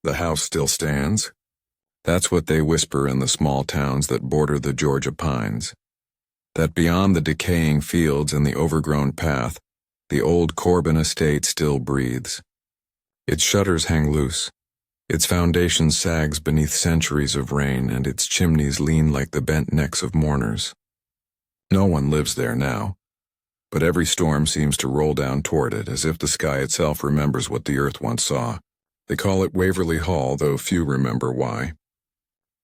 The house still stands. That's what they whisper in the small towns that border the Georgia pines. That beyond the decaying fields and the overgrown path, the old Corbin estate still breathes. Its shutters hang loose. Its foundation sags beneath centuries of rain, and its chimneys lean like the bent necks of mourners. No one lives there now, but every storm seems to roll down toward it as if the sky itself remembers what the earth once saw. They call it Waverly Hall, though few remember why.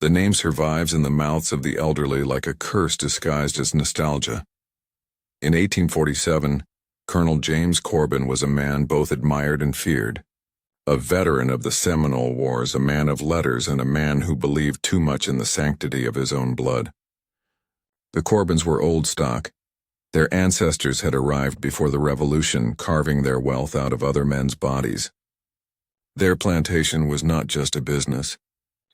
The name survives in the mouths of the elderly like a curse disguised as nostalgia. In 1847, Colonel James Corbin was a man both admired and feared. A veteran of the Seminole Wars, a man of letters, and a man who believed too much in the sanctity of his own blood. The Corbins were old stock. Their ancestors had arrived before the Revolution, carving their wealth out of other men's bodies. Their plantation was not just a business.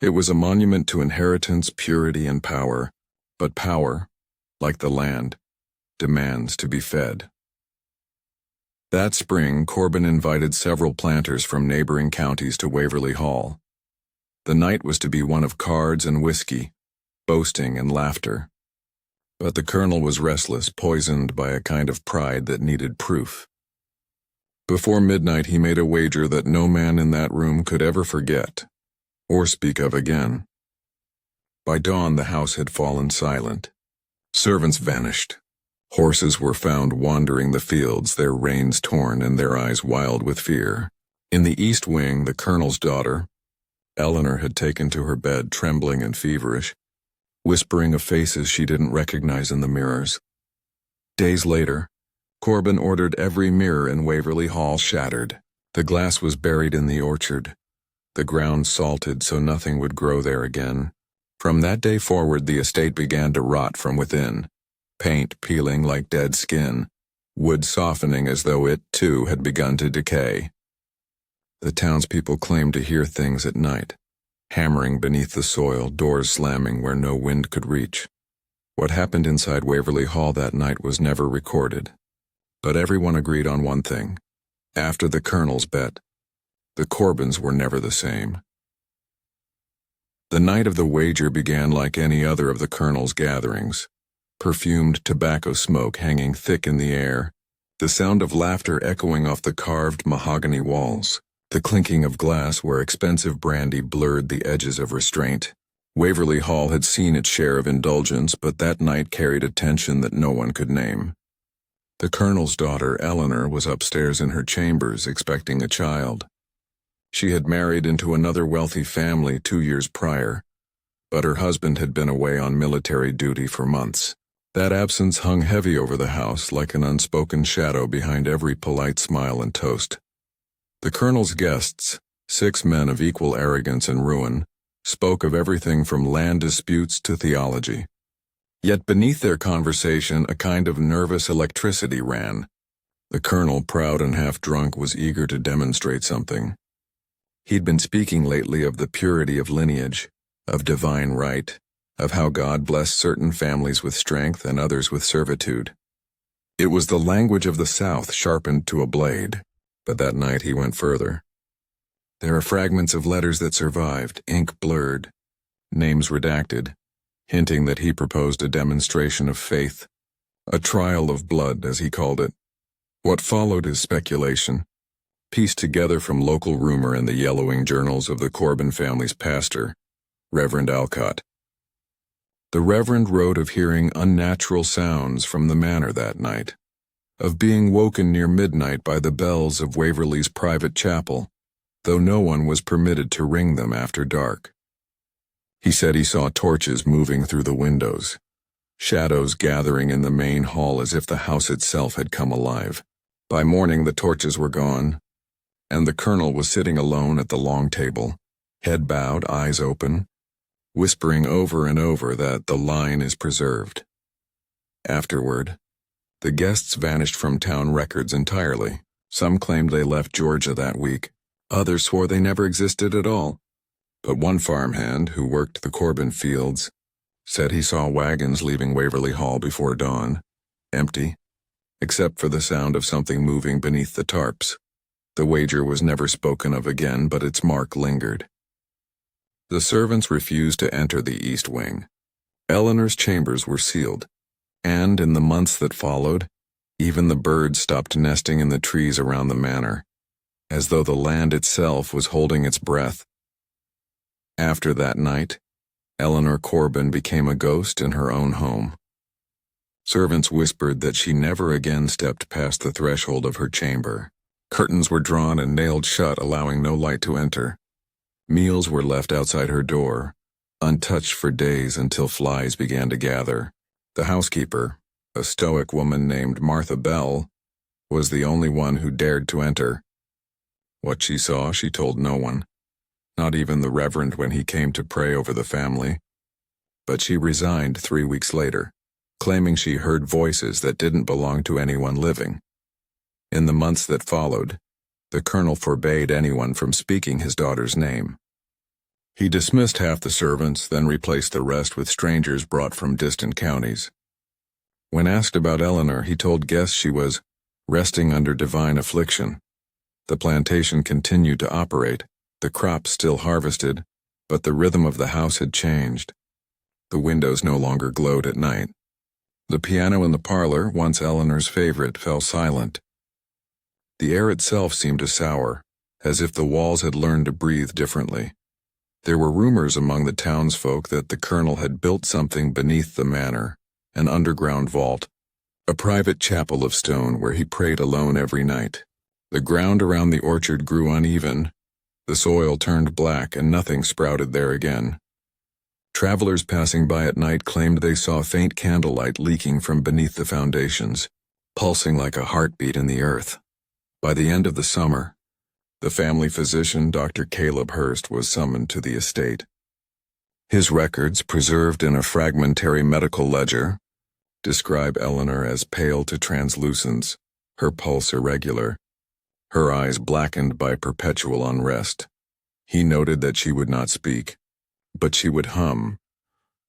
It was a monument to inheritance, purity, and power. But power, like the land, demands to be fed. That spring, Corbin invited several planters from neighboring counties to Waverly Hall. The night was to be one of cards and whiskey, boasting and laughter. But the colonel was restless, poisoned by a kind of pride that needed proof. Before midnight, he made a wager that no man in that room could ever forget, or speak of again. By dawn, the house had fallen silent. Servants vanished. Horses were found wandering the fields, their reins torn and their eyes wild with fear. In the east wing, the colonel's daughter, Eleanor, had taken to her bed, trembling and feverish, whispering of faces she didn't recognize in the mirrors. Days later, Corbin ordered every mirror in Waverly Hall shattered. The glass was buried in the orchard, the ground salted so nothing would grow there again. From that day forward, the estate began to rot from within. Paint peeling like dead skin, wood softening as though it, too, had begun to decay. The townspeople claimed to hear things at night, hammering beneath the soil, doors slamming where no wind could reach. What happened inside Waverly Hall that night was never recorded. But everyone agreed on one thing. After the colonel's bet, the Corbins were never the same. The night of the wager began like any other of the colonel's gatherings. Perfumed tobacco smoke hanging thick in the air, the sound of laughter echoing off the carved mahogany walls, the clinking of glass where expensive brandy blurred the edges of restraint. Waverly Hall had seen its share of indulgence, but that night carried a tension that no one could name. The colonel's daughter, Eleanor, was upstairs in her chambers expecting a child. She had married into another wealthy family 2 years prior, but her husband had been away on military duty for months. That absence hung heavy over the house like an unspoken shadow behind every polite smile and toast. The colonel's guests, 6 men of equal arrogance and ruin, spoke of everything from land disputes to theology. Yet beneath their conversation, a kind of nervous electricity ran. The colonel, proud and half drunk, was eager to demonstrate something. He'd been speaking lately of the purity of lineage, of divine right, of how God blessed certain families with strength and others with servitude. It was the language of the South sharpened to a blade, but that night he went further. There are fragments of letters that survived, ink blurred, names redacted, hinting that he proposed a demonstration of faith, a trial of blood, as he called it. What followed is speculation, pieced together from local rumor and the yellowing journals of the Corbin family's pastor, Reverend Alcott. The Reverend wrote of hearing unnatural sounds from the manor that night, of being woken near midnight by the bells of Waverly's private chapel, though no one was permitted to ring them after dark. He said he saw torches moving through the windows, shadows gathering in the main hall as if the house itself had come alive. By morning the torches were gone, and the colonel was sitting alone at the long table, head bowed, eyes open, whispering over and over that the line is preserved. Afterward, the guests vanished from town records entirely. Some claimed they left Georgia that week. Others swore they never existed at all. But one farmhand who worked the Corbin fields said he saw wagons leaving Waverly Hall before dawn, empty, except for the sound of something moving beneath the tarps. The wager was never spoken of again, but its mark lingered. The servants refused to enter the east wing. Eleanor's chambers were sealed, and in the months that followed, even the birds stopped nesting in the trees around the manor, as though the land itself was holding its breath. After that night, Eleanor Corbin became a ghost in her own home. Servants whispered that she never again stepped past the threshold of her chamber. Curtains were drawn and nailed shut, allowing no light to enter. Meals were left outside her door, untouched for days until flies began to gather. The housekeeper, a stoic woman named Martha Bell, was the only one who dared to enter. What she saw, she told no one, not even the Reverend when he came to pray over the family. But she resigned 3 weeks later, claiming she heard voices that didn't belong to anyone living. In the months that followed, the colonel forbade anyone from speaking his daughter's name. He dismissed half the servants, then replaced the rest with strangers brought from distant counties. When asked about Eleanor, he told guests she was resting under divine affliction. The plantation continued to operate, the crops still harvested, but the rhythm of the house had changed. The windows no longer glowed at night. The piano in the parlor, once Eleanor's favorite, fell silent. The air itself seemed to sour, as if the walls had learned to breathe differently. There were rumors among the townsfolk that the colonel had built something beneath the manor, an underground vault, a private chapel of stone where he prayed alone every night. The ground around the orchard grew uneven, the soil turned black, and nothing sprouted there again. Travelers passing by at night claimed they saw faint candlelight leaking from beneath the foundations, pulsing like a heartbeat in the earth. By the end of the summer, the family physician, Dr. Caleb Hurst, was summoned to the estate. His records, preserved in a fragmentary medical ledger, describe Eleanor as pale to translucence, her pulse irregular, her eyes blackened by perpetual unrest. He noted that she would not speak, but she would hum,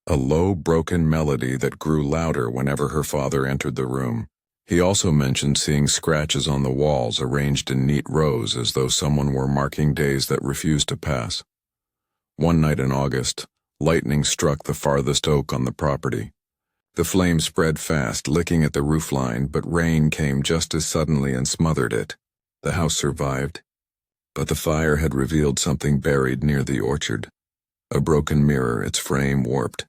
a low, broken melody that grew louder whenever her father entered the room. He also mentioned seeing scratches on the walls arranged in neat rows as though someone were marking days that refused to pass. One night in August, lightning struck the farthest oak on the property. The flame spread fast, licking at the roofline, but rain came just as suddenly and smothered it. The house survived, but the fire had revealed something buried near the orchard. A broken mirror, its frame warped.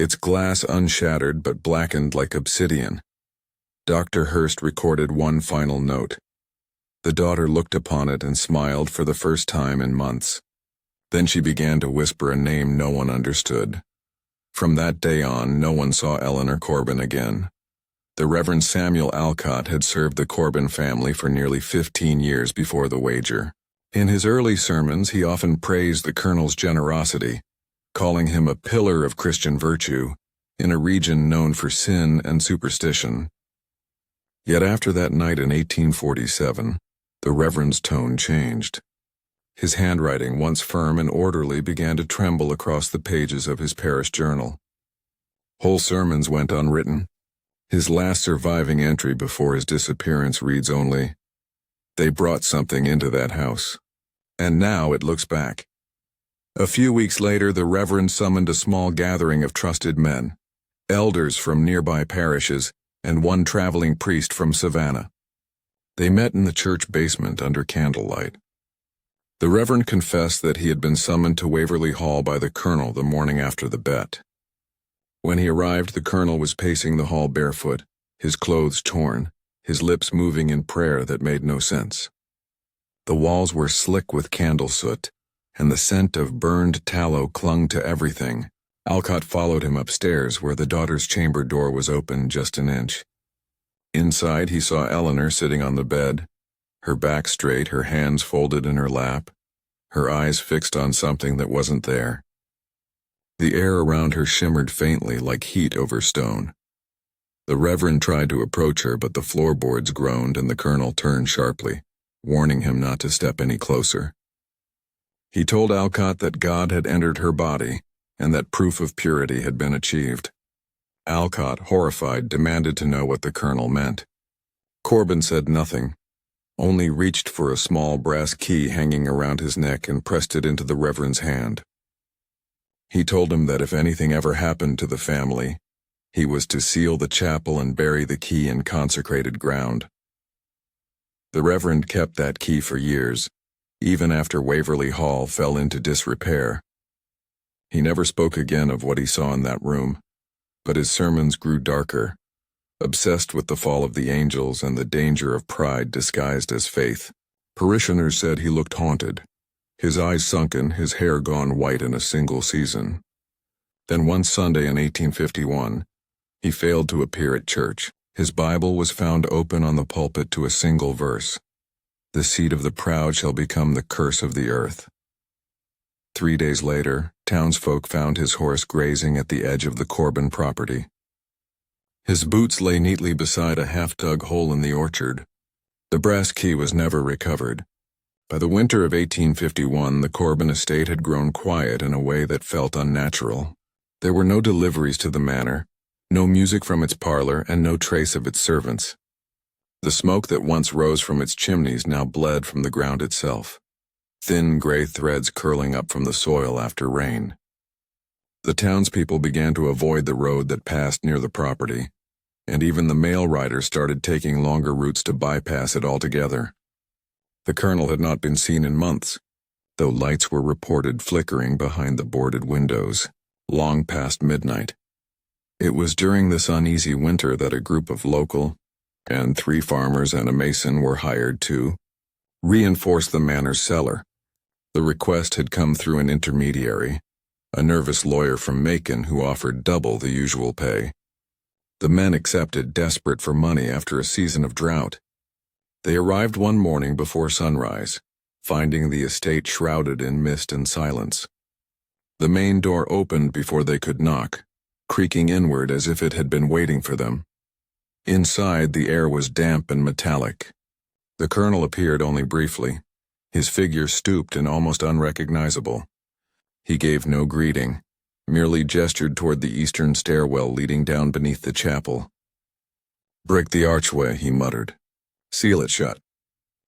Its glass unshattered but blackened like obsidian. Dr. Hurst recorded one final note. The daughter looked upon it and smiled for the first time in months. Then she began to whisper a name no one understood. From that day on, no one saw Eleanor Corbin again. The Reverend Samuel Alcott had served the Corbin family for nearly 15 years before the wager. In his early sermons, he often praised the colonel's generosity, calling him a pillar of Christian virtue in a region known for sin and superstition. Yet after that night in 1847, the Reverend's tone changed. His handwriting, once firm and orderly, began to tremble across the pages of his parish journal. Whole sermons went unwritten. His last surviving entry before his disappearance reads only, "They brought something into that house, and now it looks back." A few weeks later, the Reverend summoned a small gathering of trusted men, elders from nearby parishes, and one traveling priest from Savannah. They met in the church basement under candlelight. The Reverend confessed that he had been summoned to Waverly Hall by the colonel the morning after the bet. When he arrived, the colonel was pacing the hall barefoot, his clothes torn, his lips moving in prayer that made no sense. The walls were slick with candle soot, and the scent of burned tallow clung to everything. Alcott followed him upstairs, where the daughter's chamber door was open just an inch. Inside, he saw Eleanor sitting on the bed, her back straight, her hands folded in her lap, her eyes fixed on something that wasn't there. The air around her shimmered faintly like heat over stone. The Reverend tried to approach her, but the floorboards groaned and the colonel turned sharply, warning him not to step any closer. He told Alcott that God had entered her body, and that proof of purity had been achieved. Alcott, horrified, demanded to know what the colonel meant. Corbin said nothing, only reached for a small brass key hanging around his neck and pressed it into the Reverend's hand. He told him that if anything ever happened to the family, he was to seal the chapel and bury the key in consecrated ground. The Reverend kept that key for years, even after Waverley Hall fell into disrepair. He never spoke again of what he saw in that room, but his sermons grew darker, obsessed with the fall of the angels and the danger of pride disguised as faith. Parishioners said he looked haunted, his eyes sunken, his hair gone white in a single season. Then one Sunday in 1851, he failed to appear at church. His Bible was found open on the pulpit to a single verse. The seed of the proud shall become the curse of the earth. 3 days later, townsfolk found his horse grazing at the edge of the Corbin property. His boots lay neatly beside a half-dug hole in the orchard. The brass key was never recovered. By the winter of 1851, the Corbin estate had grown quiet in a way that felt unnatural. There were no deliveries to the manor, no music from its parlor, and no trace of its servants. The smoke that once rose from its chimneys now bled from the ground itself, thin gray threads curling up from the soil after rain. The townspeople began to avoid the road that passed near the property, and even the mail riders started taking longer routes to bypass it altogether. The colonel had not been seen in months, though lights were reported flickering behind the boarded windows, long past midnight. It was during this uneasy winter that a group of local, and 3 farmers and a mason were hired to reinforce the manor's cellar. The request had come through an intermediary, a nervous lawyer from Macon who offered double the usual pay. The men accepted, desperate for money after a season of drought. They arrived one morning before sunrise, finding the estate shrouded in mist and silence. The main door opened before they could knock, creaking inward as if it had been waiting for them. Inside, the air was damp and metallic. The colonel appeared only briefly, his figure stooped and almost unrecognizable. He gave no greeting, merely gestured toward the eastern stairwell leading down beneath the chapel. "Break the archway," he muttered. "Seal it shut.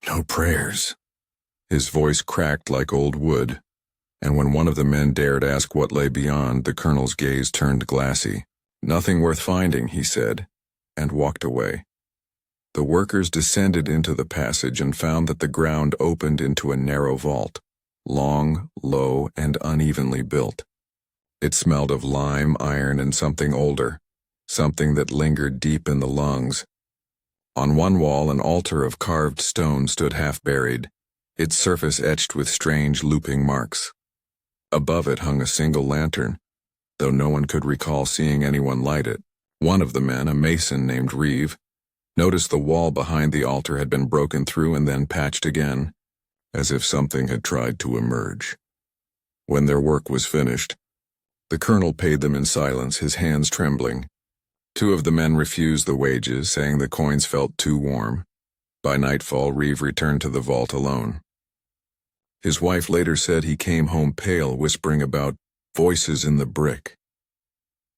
No prayers." His voice cracked like old wood, and when one of the men dared ask what lay beyond, the colonel's gaze turned glassy. "Nothing worth finding," he said, and walked away. The workers descended into the passage and found that the ground opened into a narrow vault, long, low, and unevenly built. It smelled of lime, iron, and something older, something that lingered deep in the lungs. On one wall, an altar of carved stone stood half-buried, its surface etched with strange looping marks. Above it hung a single lantern, though no one could recall seeing anyone light it. One of the men, a mason named Reeve, noticed the wall behind the altar had been broken through and then patched again, as if something had tried to emerge. When their work was finished, the colonel paid them in silence, his hands trembling. 2 of the men refused the wages, saying the coins felt too warm. By nightfall, Reeve returned to the vault alone. His wife later said he came home pale, whispering about voices in the brick.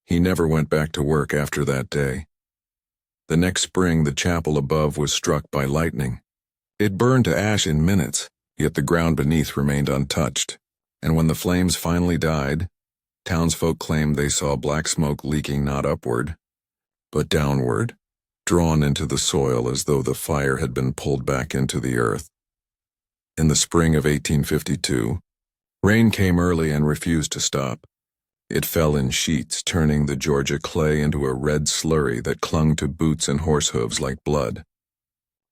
He never went back to work after that day. The next spring, the chapel above was struck by lightning. It burned to ash in minutes, yet the ground beneath remained untouched, and when the flames finally died, townsfolk claimed they saw black smoke leaking not upward, but downward, drawn into the soil as though the fire had been pulled back into the earth. In the spring of 1852, rain came early and refused to stop. It fell in sheets, turning the Georgia clay into a red slurry that clung to boots and horse hooves like blood.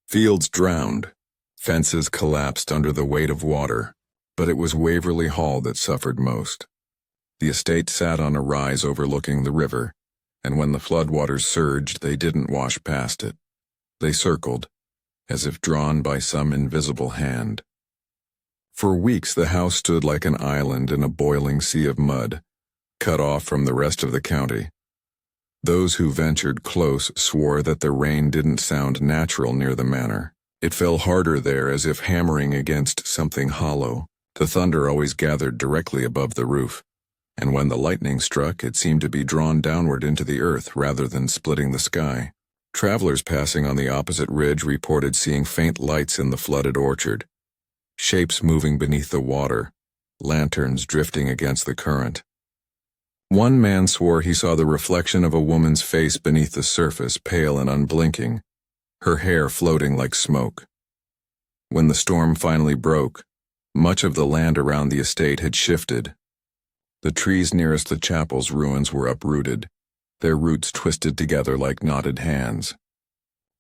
Fields drowned, fences collapsed under the weight of water, but it was Waverley Hall that suffered most. The estate sat on a rise overlooking the river, and when the floodwaters surged, they didn't wash past it. They circled, as if drawn by some invisible hand. For weeks the house stood like an island in a boiling sea of mud, cut off from the rest of the county. Those who ventured close swore that the rain didn't sound natural near the manor. It fell harder there, as if hammering against something hollow. The thunder always gathered directly above the roof, and when the lightning struck, it seemed to be drawn downward into the earth rather than splitting the sky. Travelers passing on the opposite ridge reported seeing faint lights in the flooded orchard, shapes moving beneath the water, lanterns drifting against the current. One man swore he saw the reflection of a woman's face beneath the surface, pale and unblinking, her hair floating like smoke. When the storm finally broke, much of the land around the estate had shifted. The trees nearest the chapel's ruins were uprooted, their roots twisted together like knotted hands.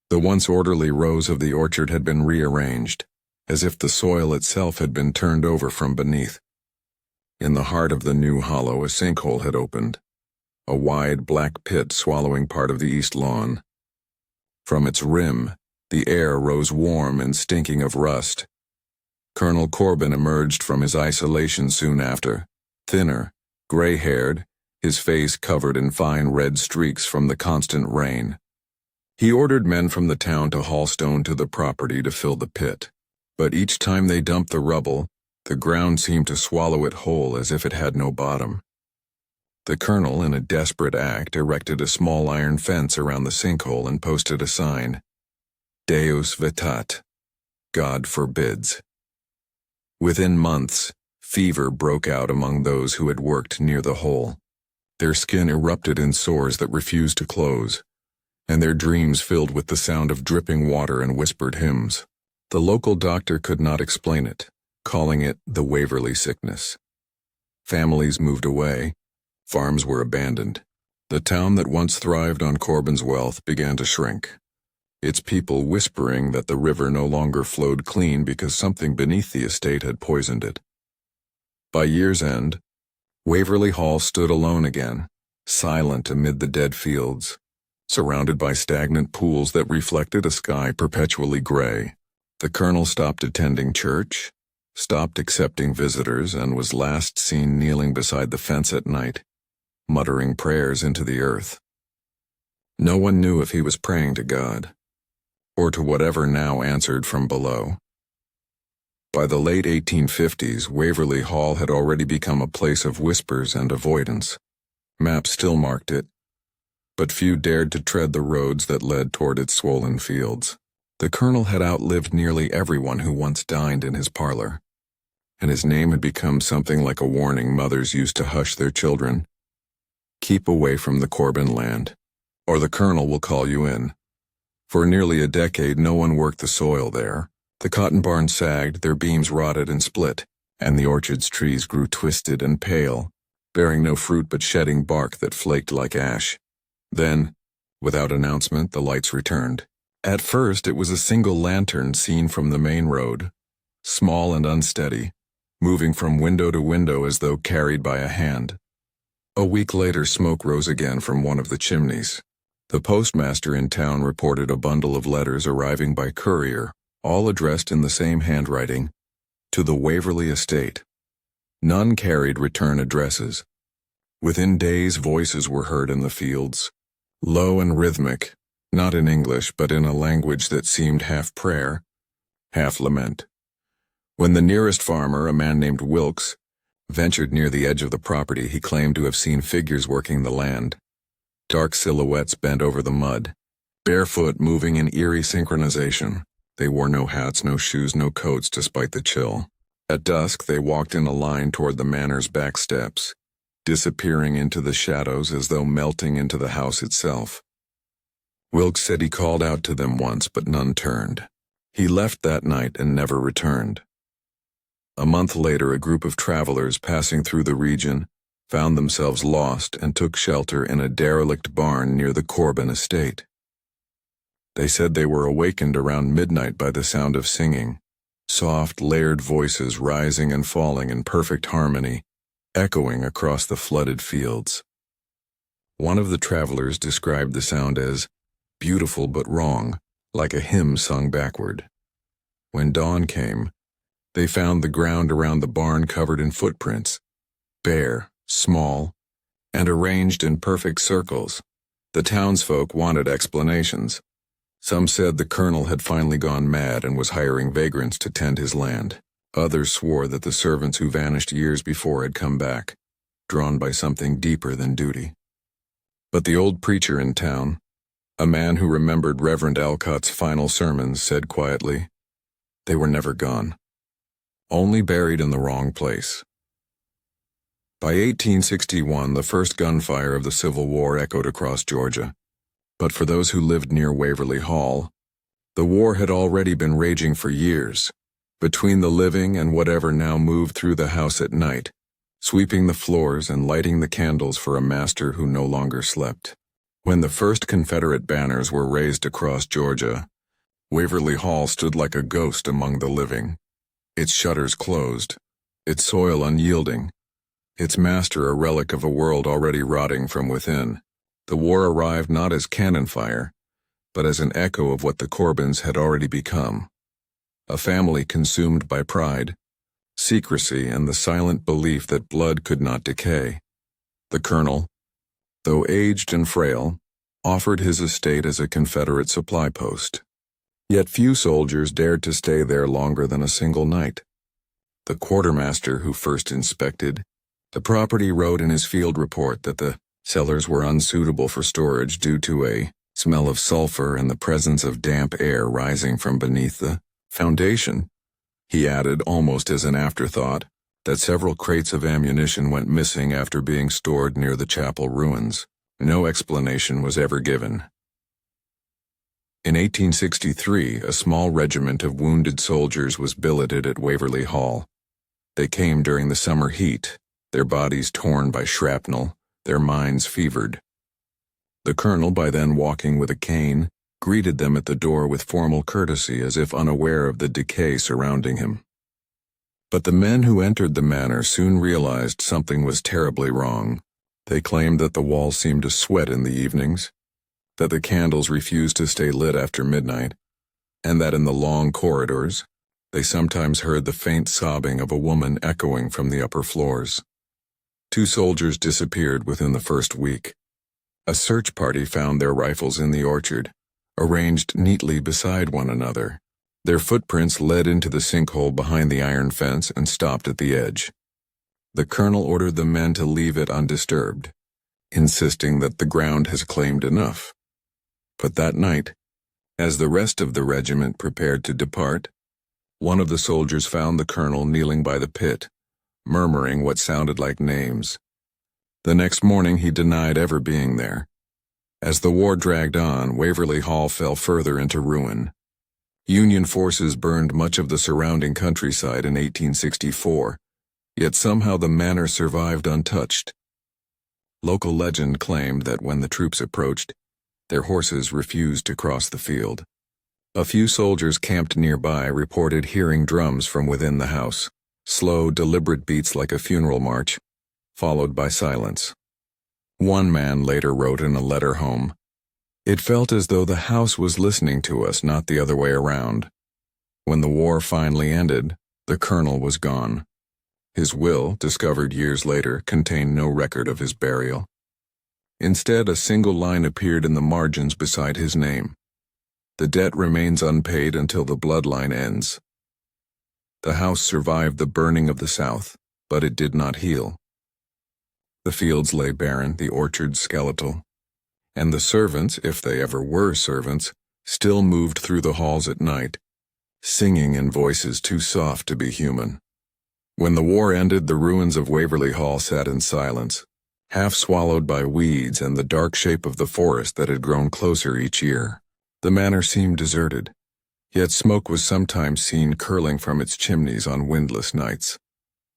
The once orderly rows of the orchard had been rearranged, as if the soil itself had been turned over from beneath. In the heart of the new hollow, a sinkhole had opened, a wide black pit swallowing part of the east lawn. From its rim, the air rose warm and stinking of rust. Colonel Corbin emerged from his isolation soon after, thinner, gray-haired, his face covered in fine red streaks from the constant rain. He ordered men from the town to haul stone to the property to fill the pit, but each time they dumped the rubble, the ground seemed to swallow it whole as if it had no bottom. The colonel, in a desperate act, erected a small iron fence around the sinkhole and posted a sign, Deus vetat, God forbids. Within months, fever broke out among those who had worked near the hole. Their skin erupted in sores that refused to close, and their dreams filled with the sound of dripping water and whispered hymns. The local doctor could not explain it, calling it the Waverley sickness. Families moved away, farms were abandoned. The town that once thrived on Corbin's wealth began to shrink, its people whispering that the river no longer flowed clean because something beneath the estate had poisoned it. By year's end, Waverley Hall stood alone again, silent amid the dead fields, surrounded by stagnant pools that reflected a sky perpetually gray. The colonel stopped attending church, stopped accepting visitors, and was last seen kneeling beside the fence at night, muttering prayers into the earth. No one knew if he was praying to God, or to whatever now answered from below. By the late 1850s, Waverley Hall had already become a place of whispers and avoidance. Maps still marked it, but few dared to tread the roads that led toward its swollen fields. The colonel had outlived nearly everyone who once dined in his parlor, and his name had become something like a warning mothers used to hush their children. Keep away from the Corbin land, or the colonel will call you in. For nearly a decade, no one worked the soil there. The cotton barns sagged, their beams rotted and split, and the orchard's trees grew twisted and pale, bearing no fruit but shedding bark that flaked like ash. Then, without announcement, the lights returned. At first, it was a single lantern seen from the main road, small and unsteady, moving from window to window as though carried by a hand. A week later, smoke rose again from one of the chimneys. The postmaster in town reported a bundle of letters arriving by courier, all addressed in the same handwriting, to the Waverley estate. None carried return addresses. Within days, voices were heard in the fields, low and rhythmic, not in English but in a language that seemed half prayer, half lament. When the nearest farmer, a man named Wilkes, ventured near the edge of the property, he claimed to have seen figures working the land. Dark silhouettes bent over the mud, barefoot, moving in eerie synchronization. They wore no hats, no shoes, no coats, despite the chill. At dusk, they walked in a line toward the manor's back steps, disappearing into the shadows as though melting into the house itself. Wilkes said he called out to them once, but none turned. He left that night and never returned. A month later, a group of travelers passing through the region found themselves lost and took shelter in a derelict barn near the Corbin estate. They said they were awakened around midnight by the sound of singing, soft, layered voices rising and falling in perfect harmony, echoing across the flooded fields. One of the travelers described the sound as beautiful but wrong, like a hymn sung backward. When dawn came, they found the ground around the barn covered in footprints, bare, small, and arranged in perfect circles. The townsfolk wanted explanations. Some said the colonel had finally gone mad and was hiring vagrants to tend his land. Others swore that the servants who vanished years before had come back, drawn by something deeper than duty. But the old preacher in town, a man who remembered Reverend Alcott's final sermons, said quietly, "They were never gone, only buried in the wrong place." By 1861, the first gunfire of the Civil War echoed across Georgia. But for those who lived near Waverly Hall, the war had already been raging for years, between the living and whatever now moved through the house at night, sweeping the floors and lighting the candles for a master who no longer slept. When the first Confederate banners were raised across Georgia, Waverly Hall stood like a ghost among the living, its shutters closed, its soil unyielding, its master a relic of a world already rotting from within. The war arrived not as cannon fire, but as an echo of what the Corbins had already become. A family consumed by pride, secrecy, and the silent belief that blood could not decay. The colonel, though aged and frail, offered his estate as a Confederate supply post. Yet few soldiers dared to stay there longer than a single night. The quartermaster who first inspected the property wrote in his field report that the cellars were unsuitable for storage due to a smell of sulfur and the presence of damp air rising from beneath the foundation. He added, almost as an afterthought, that several crates of ammunition went missing after being stored near the chapel ruins. No explanation was ever given. In 1863, a small regiment of wounded soldiers was billeted at Waverly Hall. They came during the summer heat, their bodies torn by shrapnel, their minds fevered. The colonel, by then walking with a cane, greeted them at the door with formal courtesy as if unaware of the decay surrounding him. But the men who entered the manor soon realized something was terribly wrong. They claimed that the walls seemed to sweat in the evenings, that the candles refused to stay lit after midnight, and that in the long corridors, they sometimes heard the faint sobbing of a woman echoing from the upper floors. 2 soldiers disappeared within the first week. A search party found their rifles in the orchard, arranged neatly beside one another. Their footprints led into the sinkhole behind the iron fence and stopped at the edge. The colonel ordered the men to leave it undisturbed, insisting that the ground has claimed enough. But that night, as the rest of the regiment prepared to depart, one of the soldiers found the colonel kneeling by the pit, murmuring what sounded like names. The next morning he denied ever being there. As the war dragged on, Waverly Hall fell further into ruin. Union forces burned much of the surrounding countryside in 1864, yet somehow the manor survived untouched. Local legend claimed that when the troops approached, their horses refused to cross the field. A few soldiers camped nearby reported hearing drums from within the house, slow, deliberate beats like a funeral march, followed by silence. One man later wrote in a letter home, "It felt as though the house was listening to us, not the other way around." When the war finally ended, the colonel was gone. His will, discovered years later, contained no record of his burial. Instead, a single line appeared in the margins beside his name. The debt remains unpaid until the bloodline ends. The house survived the burning of the South, but it did not heal. The fields lay barren, the orchards skeletal, and the servants, if they ever were servants, still moved through the halls at night, singing in voices too soft to be human. When the war ended, the ruins of Waverly Hall sat in silence, half swallowed by weeds and the dark shape of the forest that had grown closer each year. The manor seemed deserted, yet smoke was sometimes seen curling from its chimneys on windless nights.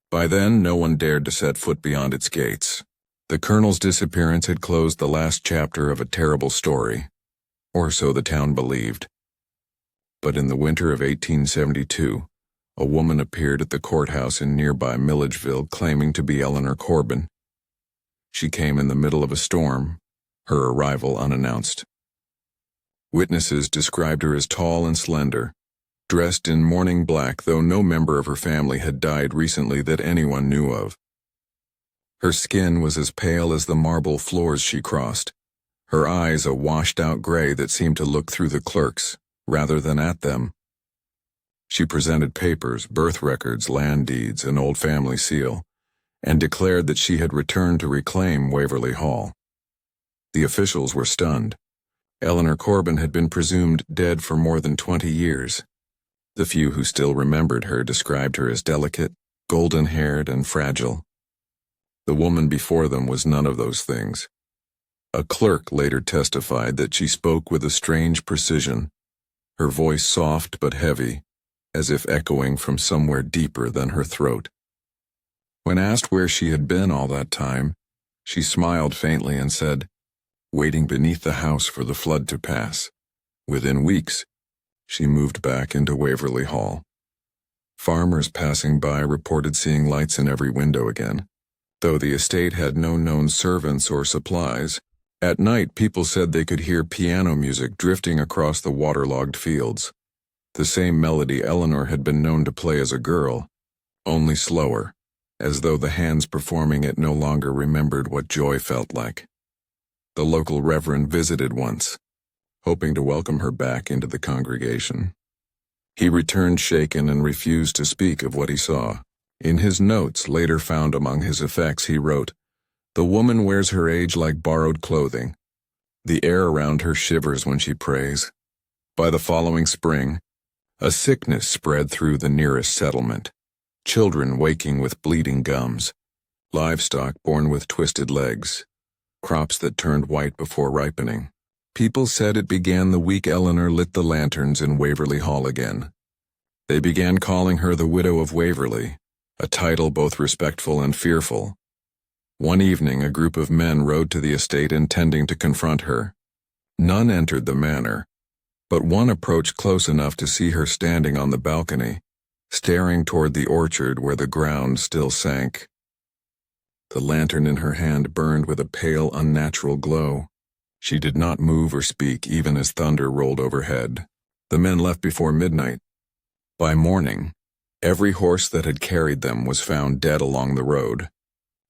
By then, no one dared to set foot beyond its gates. The colonel's disappearance had closed the last chapter of a terrible story, or so the town believed. But in the winter of 1872, a woman appeared at the courthouse in nearby Milledgeville claiming to be Eleanor Corbin. She came in the middle of a storm, her arrival unannounced. Witnesses described her as tall and slender, dressed in mourning black, though no member of her family had died recently that anyone knew of. Her skin was as pale as the marble floors she crossed, her eyes a washed-out gray that seemed to look through the clerks, rather than at them. She presented papers, birth records, land deeds, an old family seal, and declared that she had returned to reclaim Waverly Hall. The officials were stunned. Eleanor Corbin had been presumed dead for more than 20 years. The few who still remembered her described her as delicate, golden-haired, and fragile. The woman before them was none of those things. A clerk later testified that she spoke with a strange precision, her voice soft but heavy, as if echoing from somewhere deeper than her throat. When asked where she had been all that time, she smiled faintly and said, "Waiting beneath the house for the flood to pass." Within weeks, she moved back into Waverly Hall. Farmers passing by reported seeing lights in every window again. Though the estate had no known servants or supplies, at night people said they could hear piano music drifting across the waterlogged fields. The same melody Eleanor had been known to play as a girl, only slower, as though the hands performing it no longer remembered what joy felt like. The local reverend visited once, hoping to welcome her back into the congregation. He returned shaken and refused to speak of what he saw. In his notes, later found among his effects, he wrote, "The woman wears her age like borrowed clothing. The air around her shivers when she prays. By the following spring, a sickness spread through the nearest settlement. Children waking with bleeding gums, livestock born with twisted legs, crops that turned white before ripening. People said it began the week Eleanor lit the lanterns in Waverly Hall again. They began calling her the Widow of Waverly, a title both respectful and fearful. One evening, a group of men rode to the estate intending to confront her. None entered the manor, but one approached close enough to see her standing on the balcony, staring toward the orchard where the ground still sank. The lantern in her hand burned with a pale, unnatural glow. She did not move or speak even as thunder rolled overhead. The men left before midnight. By morning, every horse that had carried them was found dead along the road,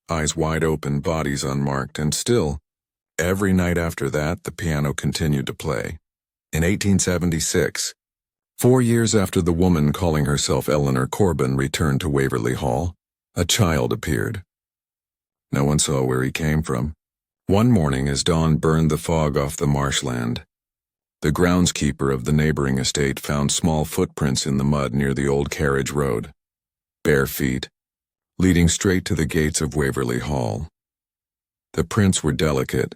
eyes wide open, bodies unmarked, and still, every night after that, the piano continued to play. In 1876, 4 years after the woman calling herself Eleanor Corbin returned to Waverly Hall, a child appeared. No one saw where he came from. One morning as dawn burned the fog off the marshland, the groundskeeper of the neighboring estate found small footprints in the mud near the old carriage road, bare feet, leading straight to the gates of Waverly Hall. The prints were delicate,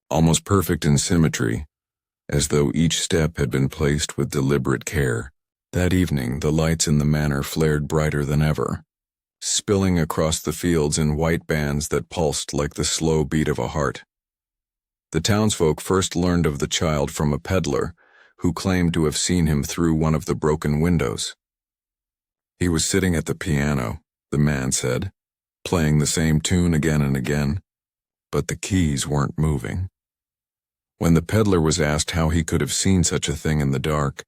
almost perfect in symmetry, as though each step had been placed with deliberate care. That evening, the lights in the manor flared brighter than ever, spilling across the fields in white bands that pulsed like the slow beat of a heart. The townsfolk first learned of the child from a peddler who claimed to have seen him through one of the broken windows. He was sitting at the piano, the man said, playing the same tune again and again, but the keys weren't moving. When the peddler was asked how he could have seen such a thing in the dark,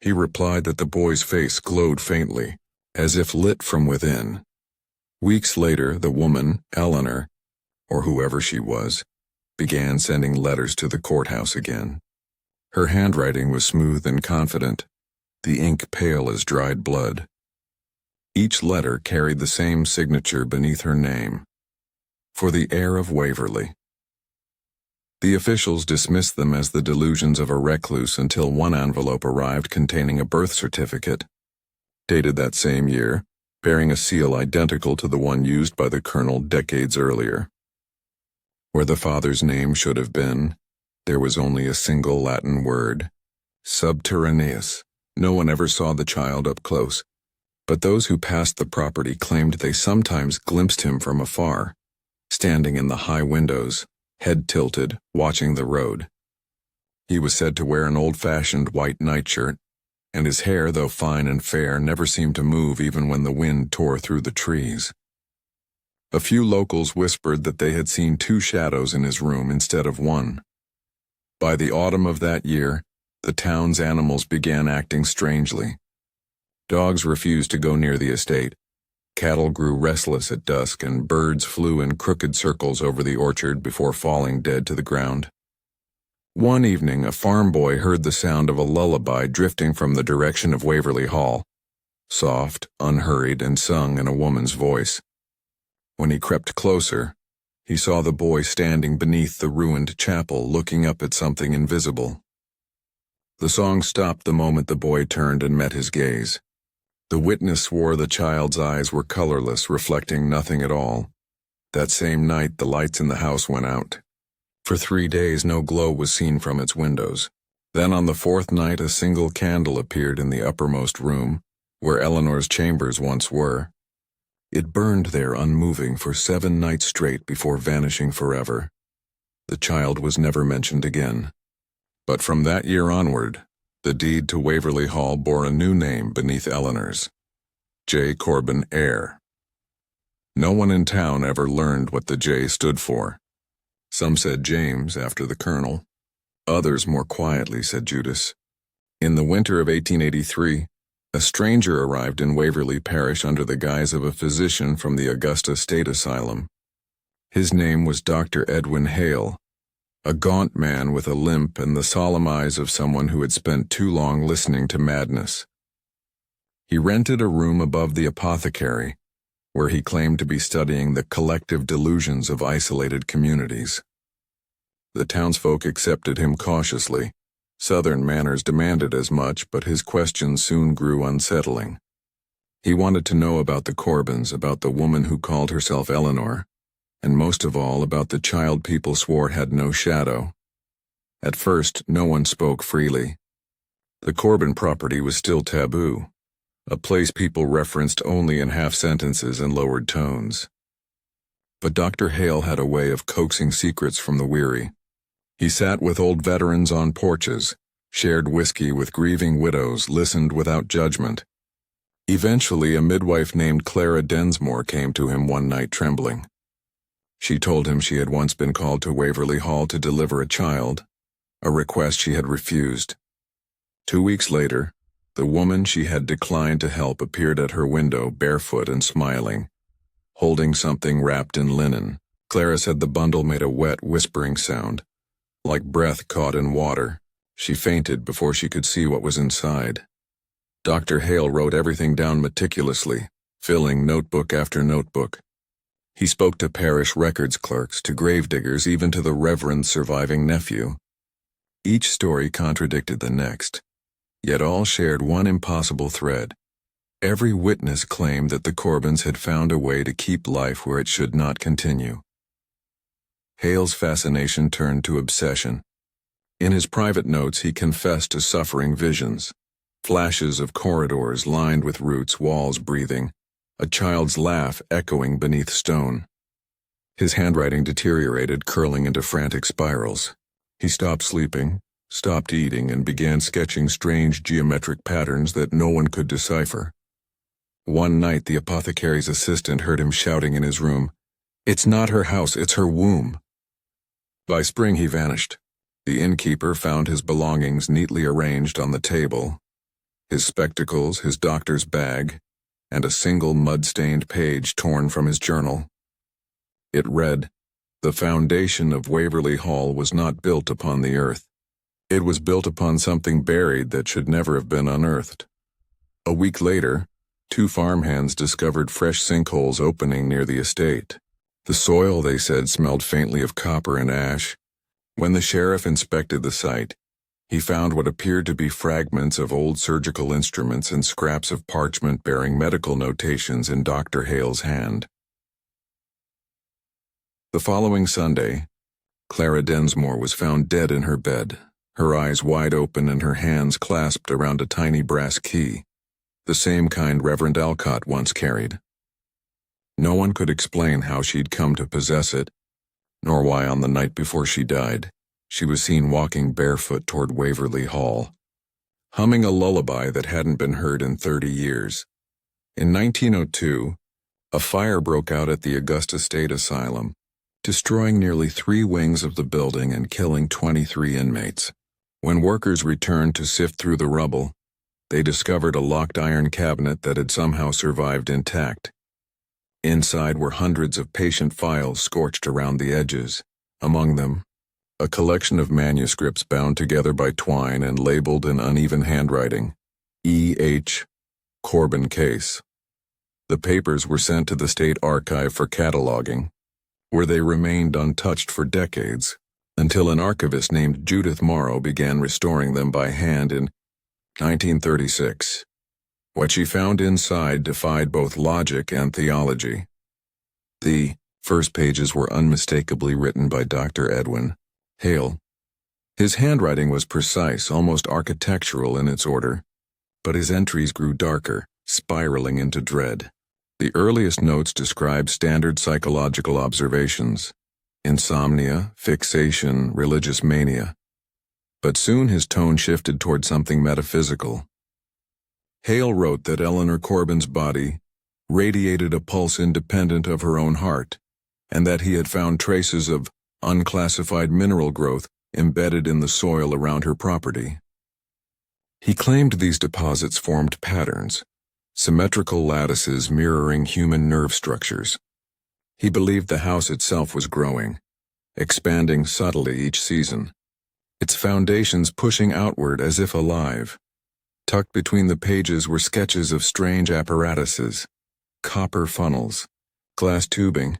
he replied that the boy's face glowed faintly, as if lit from within. Weeks later, the woman, Eleanor, or whoever she was, began sending letters to the courthouse again. Her handwriting was smooth and confident, the ink pale as dried blood. Each letter carried the same signature beneath her name, "For the heir of Waverly." The officials dismissed them as the delusions of a recluse until one envelope arrived containing a birth certificate, dated that same year, bearing a seal identical to the one used by the colonel decades earlier. Where the father's name should have been, there was only a single Latin word, subterraneous. No one ever saw the child up close, but those who passed the property claimed they sometimes glimpsed him from afar, standing in the high windows, head tilted, watching the road. He was said to wear an old-fashioned white nightshirt, and his hair, though fine and fair, never seemed to move even when the wind tore through the trees. A few locals whispered that they had seen 2 shadows in his room instead of 1. By the autumn of that year, the town's animals began acting strangely. Dogs refused to go near the estate, cattle grew restless at dusk, and birds flew in crooked circles over the orchard before falling dead to the ground. One evening, a farm boy heard the sound of a lullaby drifting from the direction of Waverly Hall, soft, unhurried, and sung in a woman's voice. When he crept closer, he saw the boy standing beneath the ruined chapel looking up at something invisible. The song stopped the moment the boy turned and met his gaze. The witness swore the child's eyes were colorless, reflecting nothing at all. That same night, the lights in the house went out. For 3 days, no glow was seen from its windows. Then on the 4th night, a single candle appeared in the uppermost room, where Eleanor's chambers once were. It burned there unmoving for 7 nights straight before vanishing forever. The child was never mentioned again. But from that year onward, the deed to Waverley Hall bore a new name beneath Eleanor's: J. Corbin, heir. No one in town ever learned what the J stood for. Some said James, after the colonel. Others more quietly said Judas. In the winter of 1883, a stranger arrived in Waverley Parish under the guise of a physician from the Augusta State Asylum. His name was Dr. Edwin Hale, a gaunt man with a limp and the solemn eyes of someone who had spent too long listening to madness. He rented a room above the apothecary, where he claimed to be studying the collective delusions of isolated communities. The townsfolk accepted him cautiously. Southern manners demanded as much, but his questions soon grew unsettling. He wanted to know about the Corbins, about the woman who called herself Eleanor, and most of all about the child people swore had no shadow. At first, no one spoke freely. The Corbin property was still taboo, a place people referenced only in half-sentences and lowered tones. But Dr. Hale had a way of coaxing secrets from the weary. He sat with old veterans on porches, shared whiskey with grieving widows, listened without judgment. Eventually, a midwife named Clara Densmore came to him one night trembling. She told him she had once been called to Waverley Hall to deliver a child, a request she had refused. 2 weeks later, the woman she had declined to help appeared at her window, barefoot and smiling, holding something wrapped in linen. Clara said the bundle made a wet, whispering sound, like breath caught in water. She fainted before she could see what was inside. Dr. Hale wrote everything down meticulously, filling notebook after notebook. He spoke to parish records clerks, to gravediggers, even to the Reverend's surviving nephew. Each story contradicted the next, yet all shared one impossible thread. Every witness claimed that the Corbins had found a way to keep life where it should not continue. Hale's fascination turned to obsession. In his private notes, he confessed to suffering visions, flashes of corridors lined with roots, walls breathing, a child's laugh echoing beneath stone. His handwriting deteriorated, curling into frantic spirals. He stopped sleeping, stopped eating, and began sketching strange geometric patterns that no one could decipher. One night, the apothecary's assistant heard him shouting in his room, "It's not her house, it's her womb." By spring, he vanished. The innkeeper found his belongings neatly arranged on the table, his spectacles, his doctor's bag, and a single mud-stained page torn from his journal. It read, "The foundation of Waverley Hall was not built upon the earth. It was built upon something buried that should never have been unearthed." A week later, 2 farmhands discovered fresh sinkholes opening near the estate. The soil, they said, smelled faintly of copper and ash. When the sheriff inspected the site, he found what appeared to be fragments of old surgical instruments and scraps of parchment bearing medical notations in Dr. Hale's hand. The following Sunday, Clara Densmore was found dead in her bed, her eyes wide open and her hands clasped around a tiny brass key, the same kind Reverend Alcott once carried. No one could explain how she'd come to possess it, nor why on the night before she died, she was seen walking barefoot toward Waverley Hall, humming a lullaby that hadn't been heard in 30 years. In 1902, a fire broke out at the Augusta State Asylum, destroying nearly 3 wings of the building and killing 23 inmates. When workers returned to sift through the rubble, they discovered a locked iron cabinet that had somehow survived intact. Inside were hundreds of patient files scorched around the edges, among them, a collection of manuscripts bound together by twine and labeled in uneven handwriting, E.H. Corbin Case. The papers were sent to the State Archive for cataloging, where they remained untouched for decades, until an archivist named Judith Morrow began restoring them by hand in 1936. What she found inside defied both logic and theology. The first pages were unmistakably written by Dr. Edwin Hale. His handwriting was precise, almost architectural in its order, but his entries grew darker, spiraling into dread. The earliest notes described standard psychological observations: insomnia, fixation, religious mania. But soon his tone shifted toward something metaphysical. Hale wrote that Eleanor Corbin's body radiated a pulse independent of her own heart, and that he had found traces of unclassified mineral growth embedded in the soil around her property. He claimed these deposits formed patterns, symmetrical lattices mirroring human nerve structures. He believed the house itself was growing, expanding subtly each season, its foundations pushing outward as if alive. Tucked between the pages were sketches of strange apparatuses, copper funnels, glass tubing,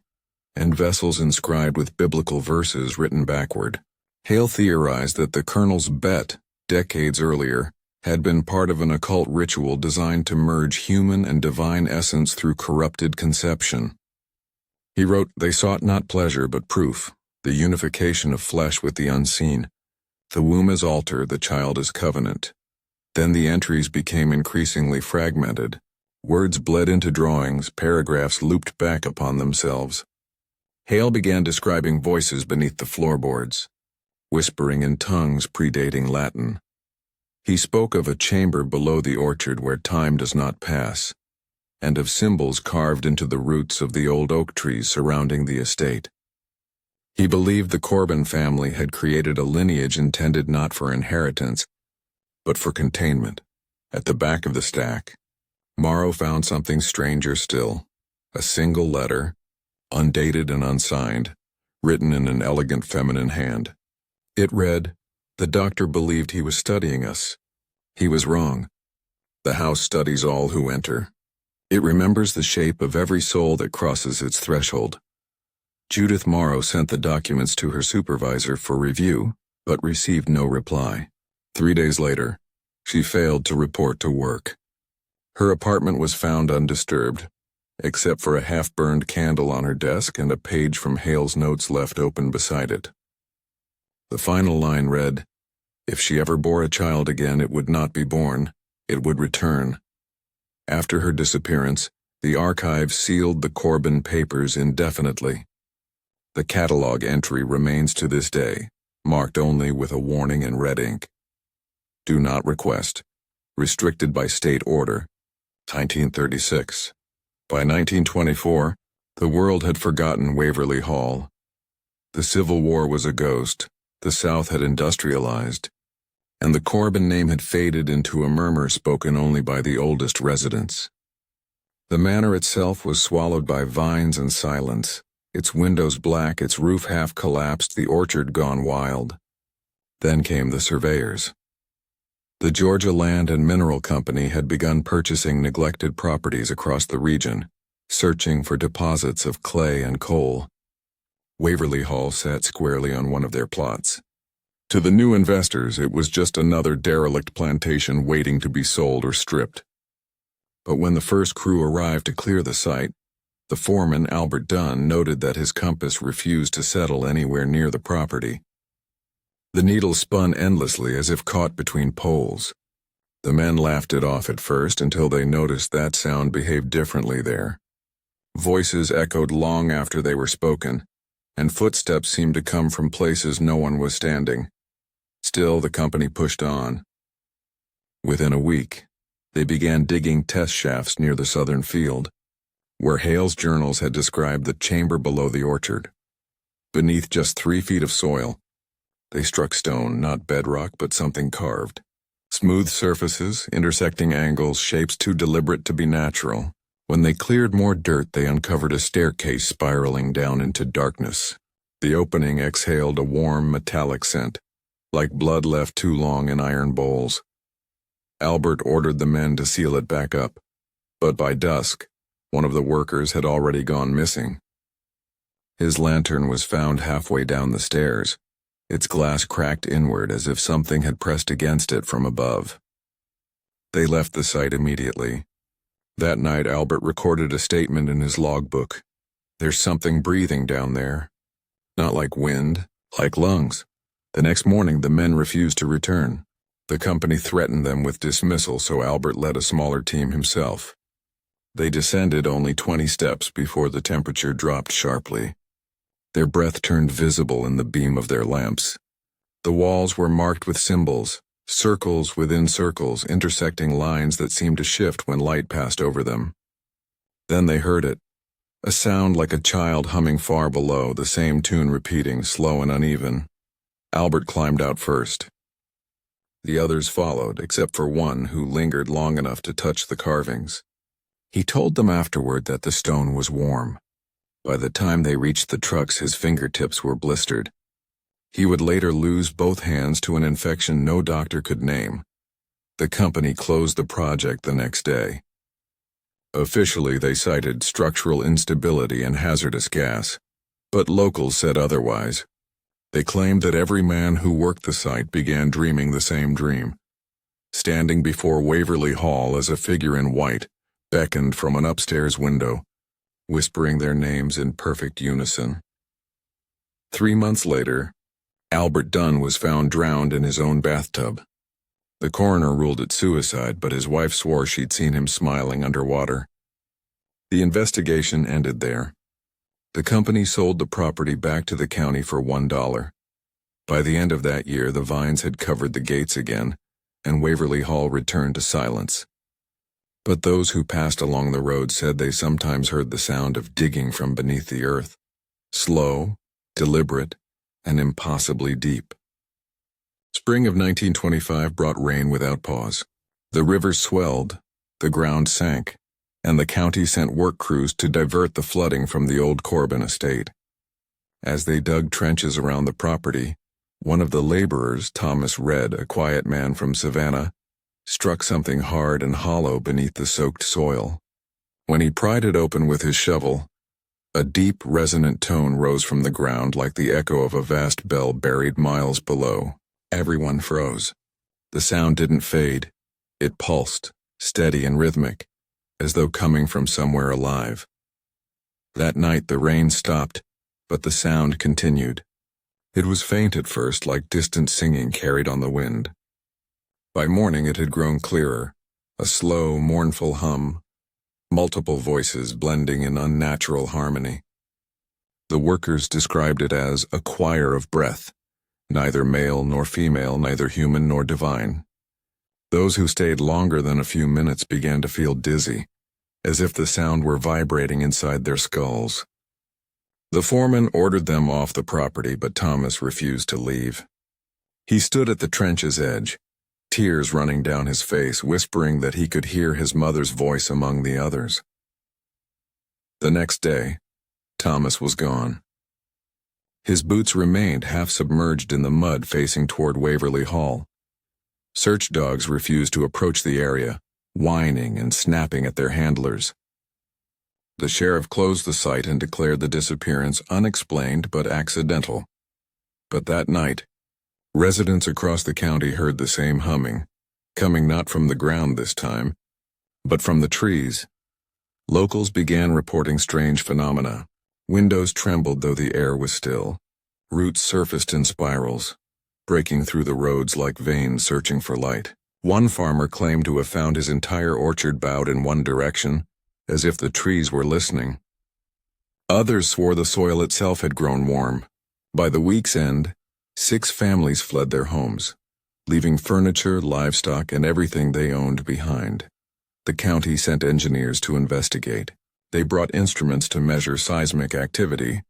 and vessels inscribed with biblical verses written backward. Hale theorized that the Colonel's bet, decades earlier, had been part of an occult ritual designed to merge human and divine essence through corrupted conception. He wrote, "They sought not pleasure but proof, the unification of flesh with the unseen. The womb as altar, the child as covenant." Then the entries became increasingly fragmented. Words bled into drawings, paragraphs looped back upon themselves. Hale began describing voices beneath the floorboards, whispering in tongues predating Latin. He spoke of a chamber below the orchard where time does not pass, and of symbols carved into the roots of the old oak trees surrounding the estate. He believed the Corbin family had created a lineage intended not for inheritance, but for containment. At the back of the stack, Morrow found something stranger still, a single letter, undated and unsigned, written in an elegant feminine hand. It read, "The doctor believed he was studying us. He was wrong. The house studies all who enter. It remembers the shape of every soul that crosses its threshold." Judith Morrow sent the documents to her supervisor for review, but received no reply. 3 days later, she failed to report to work. Her apartment was found undisturbed, except for a half-burned candle on her desk and a page from Hale's notes left open beside it. The final line read, "If she ever bore a child again, it would not be born, it would return." After her disappearance, the archives sealed the Corbin papers indefinitely. The catalog entry remains to this day, marked only with a warning in red ink. "Do not request. Restricted by state order." 1936. By 1924, the world had forgotten Waverly Hall. The Civil War was a ghost, the South had industrialized, and the Corbin name had faded into a murmur spoken only by the oldest residents. The manor itself was swallowed by vines and silence, its windows black, its roof half collapsed, the orchard gone wild. Then came the surveyors. The Georgia Land and Mineral Company had begun purchasing neglected properties across the region, searching for deposits of clay and coal. Waverly Hall sat squarely on one of their plots. To the new investors, it was just another derelict plantation waiting to be sold or stripped. But when the first crew arrived to clear the site, the foreman, Albert Dunn, noted that his compass refused to settle anywhere near the property. The needle spun endlessly as if caught between poles. The men laughed it off at first until they noticed that sound behaved differently there. Voices echoed long after they were spoken, and footsteps seemed to come from places no one was standing. Still, the company pushed on. Within a week, they began digging test shafts near the southern field, where Hale's journals had described the chamber below the orchard. Beneath just 3 feet of soil, they struck stone, not bedrock, but something carved. Smooth surfaces, intersecting angles, shapes too deliberate to be natural. When they cleared more dirt, they uncovered a staircase spiraling down into darkness. The opening exhaled a warm, metallic scent, like blood left too long in iron bowls. Albert ordered the men to seal it back up, but by dusk, one of the workers had already gone missing. His lantern was found halfway down the stairs, its glass cracked inward as if something had pressed against it from above. They left the site immediately. That night, Albert recorded a statement in his logbook. There's something breathing down there. Not like wind, like lungs. The next morning, the men refused to return. The company threatened them with dismissal, so Albert led a smaller team himself. They descended only 20 steps before the temperature dropped sharply. Their breath turned visible in the beam of their lamps. The walls were marked with symbols, circles within circles, intersecting lines that seemed to shift when light passed over them. Then they heard it. A sound like a child humming far below, the same tune repeating, slow and uneven. Albert climbed out first. The others followed, except for one who lingered long enough to touch the carvings. He told them afterward that the stone was warm. By the time they reached the trucks, his fingertips were blistered. He would later lose both hands to an infection no doctor could name. The company closed the project the next day. Officially, they cited structural instability and hazardous gas, but locals said otherwise. They claimed that every man who worked the site began dreaming the same dream. Standing before Waverly Hall as a figure in white beckoned from an upstairs window, whispering their names in perfect unison. 3 months later, Albert Dunn was found drowned in his own bathtub. The coroner ruled it suicide, but his wife swore she'd seen him smiling underwater. The investigation ended there. The company sold the property back to the county for $1. By the end of that year, the vines had covered the gates again, and Waverly Hall returned to silence. But those who passed along the road said they sometimes heard the sound of digging from beneath the earth, slow, deliberate, and impossibly deep. Spring of 1925 brought rain without pause. The rivers swelled, the ground sank, and the county sent work crews to divert the flooding from the old Corbin estate. As they dug trenches around the property, one of the laborers, Thomas Red, a quiet man from Savannah, struck something hard and hollow beneath the soaked soil. When he pried it open with his shovel, a deep, resonant tone rose from the ground like the echo of a vast bell buried miles below. Everyone froze. The sound didn't fade. It pulsed, steady and rhythmic, as though coming from somewhere alive. That night the rain stopped, but the sound continued. It was faint at first, like distant singing carried on the wind. By morning it had grown clearer, a slow, mournful hum, multiple voices blending in unnatural harmony. The workers described it as a choir of breath, neither male nor female, neither human nor divine. Those who stayed longer than a few minutes began to feel dizzy, as if the sound were vibrating inside their skulls. The foreman ordered them off the property, but Thomas refused to leave. He stood at the trench's edge, tears running down his face, whispering that he could hear his mother's voice among the others. The next day, Thomas was gone. His boots remained half submerged in the mud facing toward Waverly Hall. Search dogs refused to approach the area, whining and snapping at their handlers. The sheriff closed the site and declared the disappearance unexplained but accidental. But that night, residents across the county heard the same humming, coming not from the ground this time, but from the trees. Locals began reporting strange phenomena. Windows trembled though the air was still. Roots surfaced in spirals, breaking through the roads like veins searching for light. One farmer claimed to have found his entire orchard bowed in one direction, as if the trees were listening. Others swore the soil itself had grown warm. By the week's end, 6 families fled their homes, leaving furniture, livestock, and everything they owned behind. The county sent engineers to investigate. They brought instruments to measure seismic activity,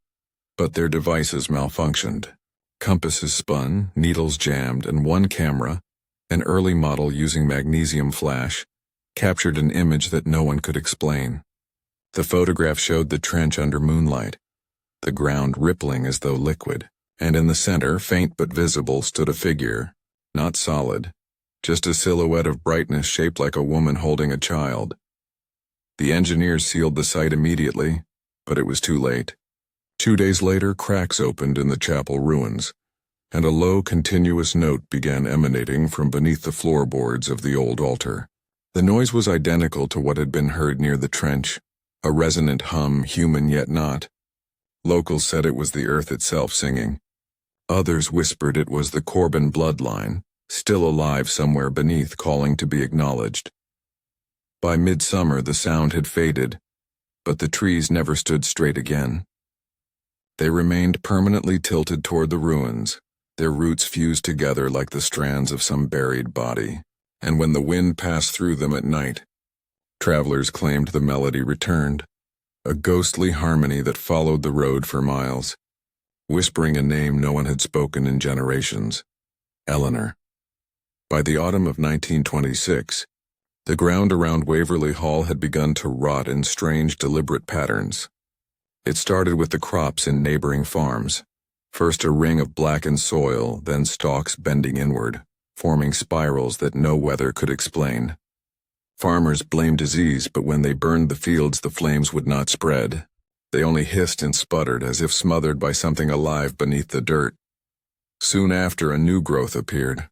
but their devices malfunctioned. Compasses spun, needles jammed, and one camera, an early model using magnesium flash, captured an image that no one could explain. The photograph showed the trench under moonlight, the ground rippling as though liquid, and in the center, faint but visible, stood a figure, not solid, just a silhouette of brightness shaped like a woman holding a child. The engineers sealed the site immediately, but it was too late. 2 days later, cracks opened in the chapel ruins, and a low, continuous note began emanating from beneath the floorboards of the old altar. The noise was identical to what had been heard near the trench, a resonant hum, human yet not, Locals said it was the earth itself singing. Others whispered it was the Corbin bloodline, still alive somewhere beneath, calling to be acknowledged. By midsummer the sound had faded, but the trees never stood straight again. They remained permanently tilted toward the ruins, their roots fused together like the strands of some buried body, and when the wind passed through them at night, travelers claimed the melody returned, a ghostly harmony that followed the road for miles, whispering a name no one had spoken in generations: Eleanor. By the autumn of 1926, the ground around Waverly Hall had begun to rot in strange, deliberate patterns. It started with the crops in neighboring farms. First a ring of blackened soil, then stalks bending inward, forming spirals that no weather could explain. Farmers blamed disease, but when they burned the fields, the flames would not spread. They only hissed and sputtered, as if smothered by something alive beneath the dirt. Soon after, a new growth appeared.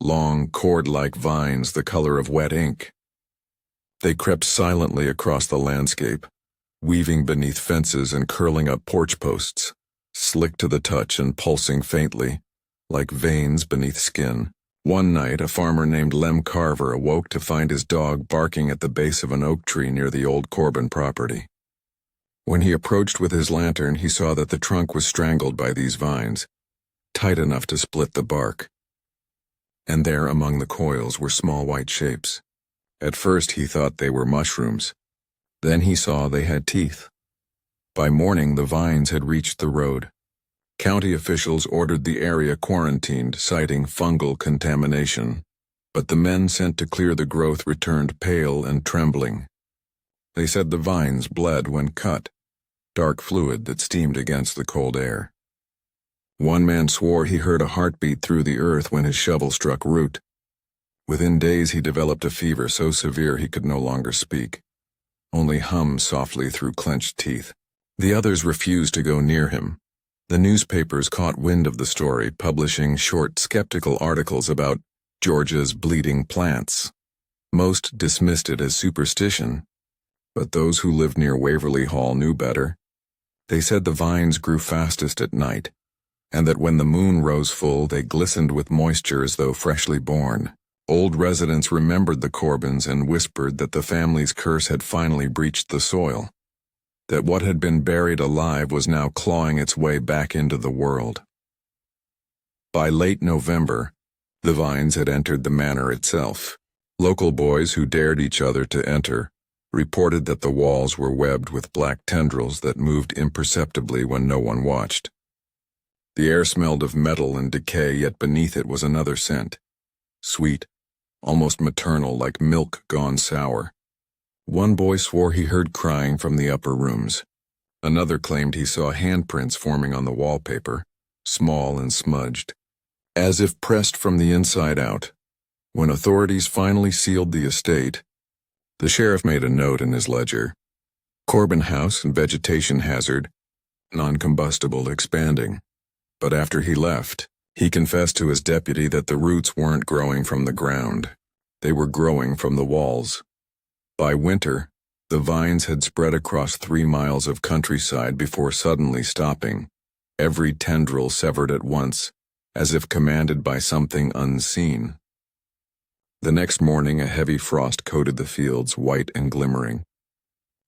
Long, cord-like vines the color of wet ink. They crept silently across the landscape, weaving beneath fences and curling up porch posts, slick to the touch and pulsing faintly, like veins beneath skin. One night, a farmer named Lem Carver awoke to find his dog barking at the base of an oak tree near the old Corbin property. When he approached with his lantern, he saw that the trunk was strangled by these vines, tight enough to split the bark. And there among the coils were small white shapes. At first he thought they were mushrooms. Then he saw they had teeth. By morning the vines had reached the road. County officials ordered the area quarantined, citing fungal contamination. But the men sent to clear the growth returned pale and trembling. They said the vines bled when cut, dark fluid that steamed against the cold air. One man swore he heard a heartbeat through the earth when his shovel struck root. Within days he developed a fever so severe he could no longer speak, only hum softly through clenched teeth. The others refused to go near him. The newspapers caught wind of the story, publishing short, skeptical articles about Georgia's bleeding plants. Most dismissed it as superstition, but those who lived near Waverly Hall knew better. They said the vines grew fastest at night, and that when the moon rose full they glistened with moisture as though freshly born. Old residents remembered the Corbins and whispered that the family's curse had finally breached the soil, that what had been buried alive was now clawing its way back into the world. By late November, the vines had entered the manor itself. Local boys who dared each other to enter reported that the walls were webbed with black tendrils that moved imperceptibly when no one watched. The air smelled of metal and decay, yet beneath it was another scent, sweet, almost maternal, like milk gone sour. One boy swore he heard crying from the upper rooms. Another claimed he saw handprints forming on the wallpaper, small and smudged, as if pressed from the inside out. When authorities finally sealed the estate, the sheriff made a note in his ledger: Corbin house and vegetation hazard, non-combustible, expanding. But after he left, he confessed to his deputy that the roots weren't growing from the ground. They were growing from the walls. By winter, the vines had spread across 3 miles of countryside before suddenly stopping, every tendril severed at once, as if commanded by something unseen. The next morning, a heavy frost coated the fields, white and glimmering.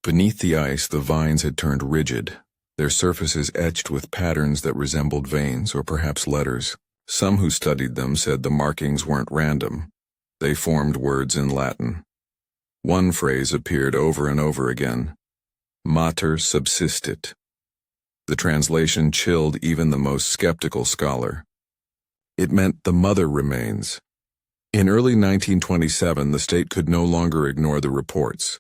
Beneath the ice, the vines had turned rigid, their surfaces etched with patterns that resembled veins or perhaps letters. Some who studied them said the markings weren't random. They formed words in Latin. One phrase appeared over and over again: Mater subsistit. The translation chilled even the most skeptical scholar. It meant the mother remains. In early 1927, the state could no longer ignore the reports.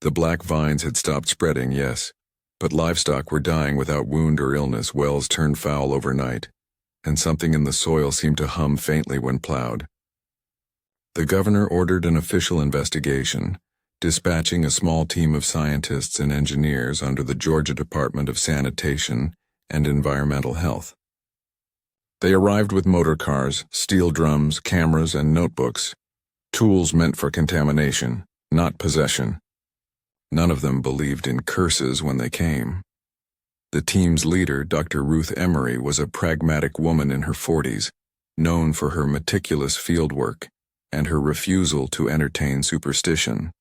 The black vines had stopped spreading, yes, but livestock were dying without wound or illness. Wells turned foul overnight, and something in the soil seemed to hum faintly when plowed. The governor ordered an official investigation, dispatching a small team of scientists and engineers under the Georgia Department of Sanitation and Environmental Health. They arrived with motor cars, steel drums, cameras, and notebooks, tools meant for contamination, not possession. None of them believed in curses when they came. The team's leader, Dr. Ruth Emery, was a pragmatic woman in her 40s, known for her meticulous fieldwork and her refusal to entertain superstition.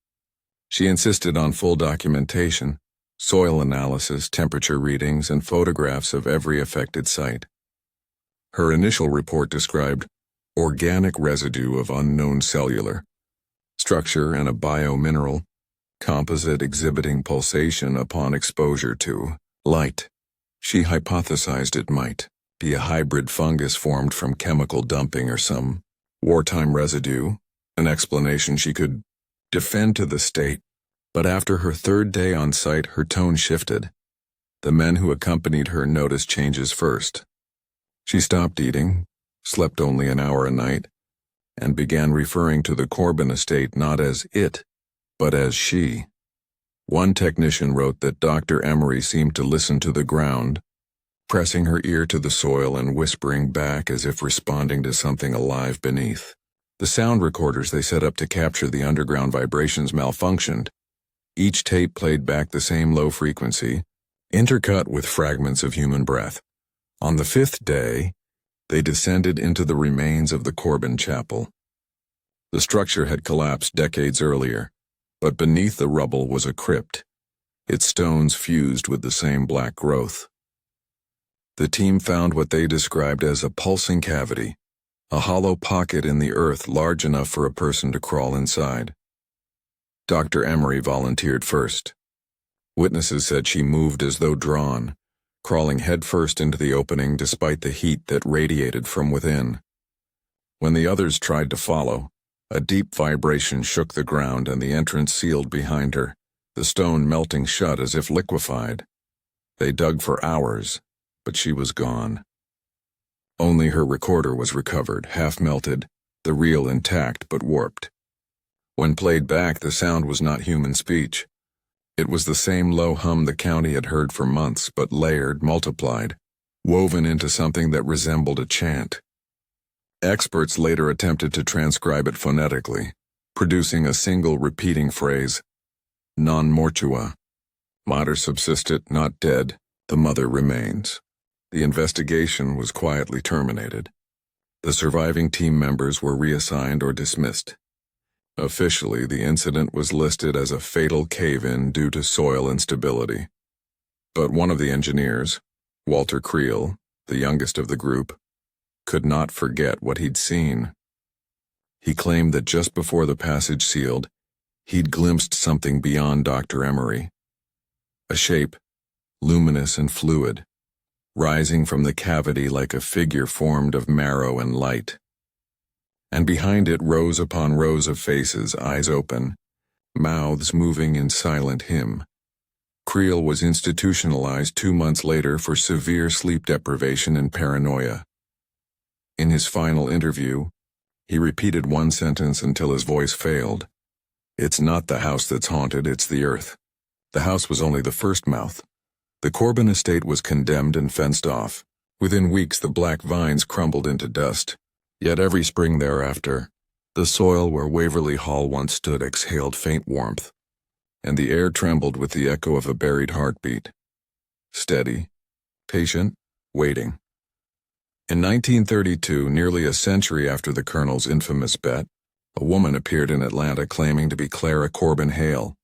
She insisted on full documentation, soil analysis, temperature readings, and photographs of every affected site. Her initial report described organic residue of unknown cellular structure and a biomineral composite exhibiting pulsation upon exposure to light. She hypothesized it might be a hybrid fungus formed from chemical dumping or some wartime residue, an explanation she could defend to the state. But after her third day on site, her tone shifted. The men who accompanied her noticed changes first. She stopped eating, slept only an hour a night, and began referring to the Corbin estate not as it, but as she. One technician wrote that Dr. Emery seemed to listen to the ground, pressing her ear to the soil and whispering back as if responding to something alive beneath. The sound recorders they set up to capture the underground vibrations malfunctioned. Each tape played back the same low frequency, intercut with fragments of human breath. On the fifth day, they descended into the remains of the Corbin Chapel. The structure had collapsed decades earlier, but beneath the rubble was a crypt, its stones fused with the same black growth. The team found what they described as a pulsing cavity, a hollow pocket in the earth large enough for a person to crawl inside. Dr. Emery volunteered first. Witnesses said she moved as though drawn, crawling headfirst into the opening despite the heat that radiated from within. When the others tried to follow, a deep vibration shook the ground and the entrance sealed behind her, the stone melting shut as if liquefied. They dug for hours, but she was gone. Only her recorder was recovered, half melted, the reel intact but warped. When played back, the sound was not human speech. It was the same low hum the county had heard for months, but layered, multiplied, woven into something that resembled a chant. Experts later attempted to transcribe it phonetically, producing a single repeating phrase, non mortua. Mater subsistit, not dead, the mother remains. The investigation was quietly terminated. The surviving team members were reassigned or dismissed. Officially, the incident was listed as a fatal cave-in due to soil instability. But one of the engineers, Walter Creel, the youngest of the group, could not forget what he'd seen. He claimed that just before the passage sealed, he'd glimpsed something beyond Dr. Emery. A shape, luminous and fluid, rising from the cavity like a figure formed of marrow and light. And behind it rows upon rows of faces, eyes open, mouths moving in silent hymn. Creel was institutionalized 2 months later for severe sleep deprivation and paranoia. In his final interview, he repeated one sentence until his voice failed. It's not the house that's haunted, it's the earth. The house was only the first mouth. The Corbin estate was condemned and fenced off. Within weeks, the black vines crumbled into dust. Yet every spring thereafter, the soil where Waverly Hall once stood exhaled faint warmth, and the air trembled with the echo of a buried heartbeat. Steady, patient, waiting. In 1932, nearly a century after the Colonel's infamous bet, a woman appeared in Atlanta claiming to be Clara Corbin Hale,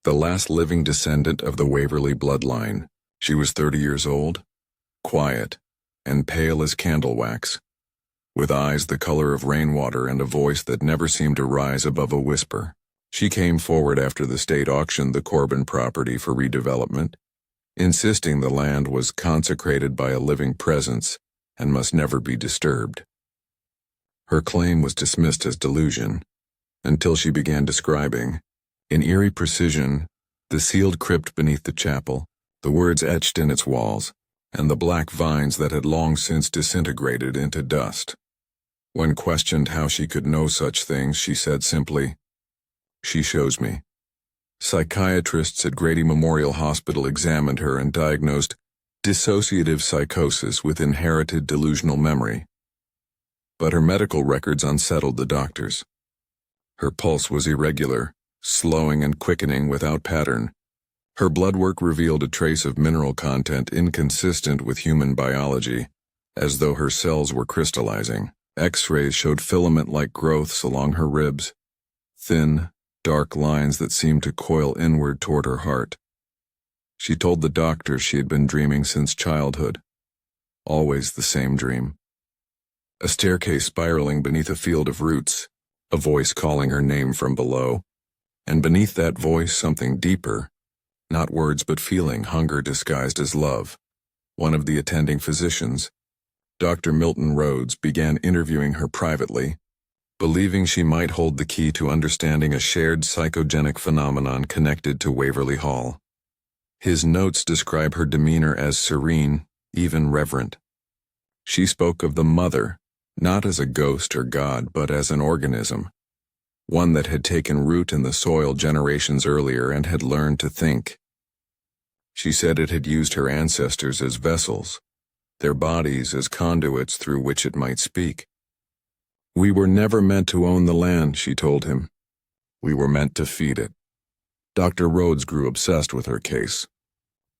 the last living descendant of the Waverly bloodline. She was 30 years old, quiet, and pale as candle wax, with eyes the color of rainwater and a voice that never seemed to rise above a whisper. She came forward after the state auctioned the Corbin property for redevelopment, insisting the land was consecrated by a living presence and must never be disturbed. Her claim was dismissed as delusion, until she began describing, in eerie precision, the sealed crypt beneath the chapel, the words etched in its walls, and the black vines that had long since disintegrated into dust. When questioned how she could know such things, she said simply, "She shows me." Psychiatrists at Grady Memorial Hospital examined her and diagnosed dissociative psychosis with inherited delusional memory. But her medical records unsettled the doctors. Her pulse was irregular, slowing and quickening without pattern. Her blood work revealed a trace of mineral content inconsistent with human biology, as though her cells were crystallizing. X-rays showed filament-like growths along her ribs, thin, dark lines that seemed to coil inward toward her heart. She told the doctor she had been dreaming since childhood. Always the same dream. A staircase spiraling beneath a field of roots, a voice calling her name from below, and beneath that voice something deeper, not words but feeling, hunger disguised as love. One of the attending physicians, Dr. Milton Rhodes, began interviewing her privately, believing she might hold the key to understanding a shared psychogenic phenomenon connected to Waverly Hall. His notes describe her demeanor as serene, even reverent. She spoke of the mother, not as a ghost or god, but as an organism, one that had taken root in the soil generations earlier and had learned to think. She said it had used her ancestors as vessels, their bodies as conduits through which it might speak. "We were never meant to own the land," she told him. "We were meant to feed it." Dr. Rhodes grew obsessed with her case.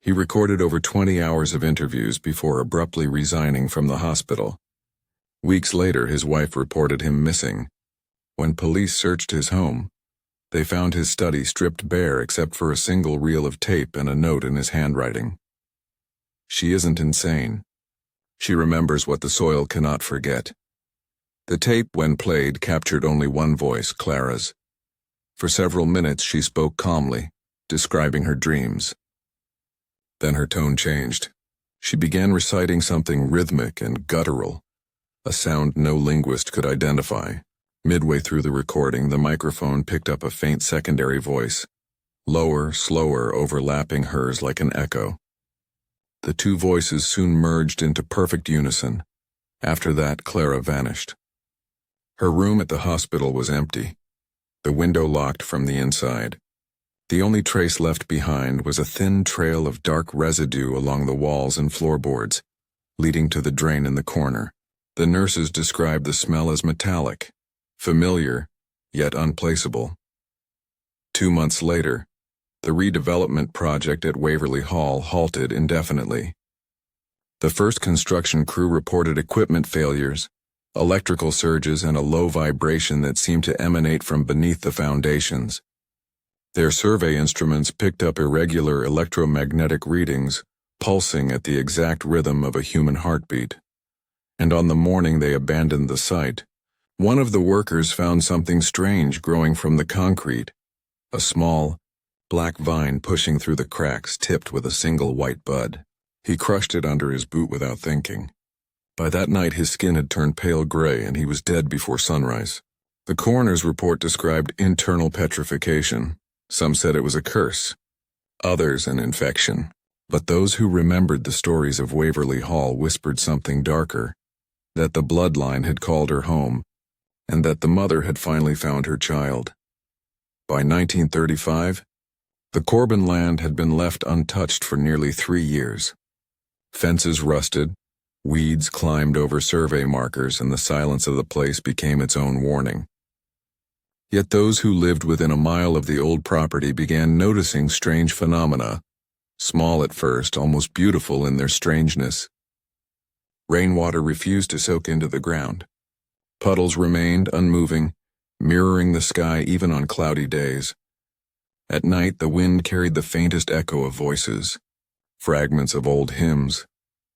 He recorded over 20 hours of interviews before abruptly resigning from the hospital. Weeks later, his wife reported him missing. When police searched his home, they found his study stripped bare except for a single reel of tape and a note in his handwriting. She isn't insane. She remembers what the soil cannot forget. The tape, when played, captured only one voice, Clara's. For several minutes she spoke calmly, describing her dreams. Then her tone changed. She began reciting something rhythmic and guttural, a sound no linguist could identify. Midway through the recording, the microphone picked up a faint secondary voice, lower, slower, overlapping hers like an echo. The two voices soon merged into perfect unison. After that, Clara vanished. Her room at the hospital was empty, the window locked from the inside. The only trace left behind was a thin trail of dark residue along the walls and floorboards, leading to the drain in the corner. The nurses described the smell as metallic, familiar, yet unplaceable. 2 months later, the redevelopment project at Waverly Hall halted indefinitely. The first construction crew reported equipment failures, electrical surges, and a low vibration that seemed to emanate from beneath the foundations. Their survey instruments picked up irregular electromagnetic readings, pulsing at the exact rhythm of a human heartbeat. And on the morning they abandoned the site, one of the workers found something strange growing from the concrete, a small, black vine pushing through the cracks tipped with a single white bud. He crushed it under his boot without thinking. By that night his skin had turned pale gray and he was dead before sunrise. The coroner's report described internal petrification. Some said it was a curse, others an infection. But those who remembered the stories of Waverly Hall whispered something darker, that the bloodline had called her home, and that the mother had finally found her child. By 1935, the Corbin land had been left untouched for nearly 3 years. Fences rusted, weeds climbed over survey markers, and the silence of the place became its own warning. Yet those who lived within a mile of the old property began noticing strange phenomena, small at first, almost beautiful in their strangeness. Rainwater refused to soak into the ground. Puddles remained unmoving, mirroring the sky even on cloudy days. At night, the wind carried the faintest echo of voices, fragments of old hymns,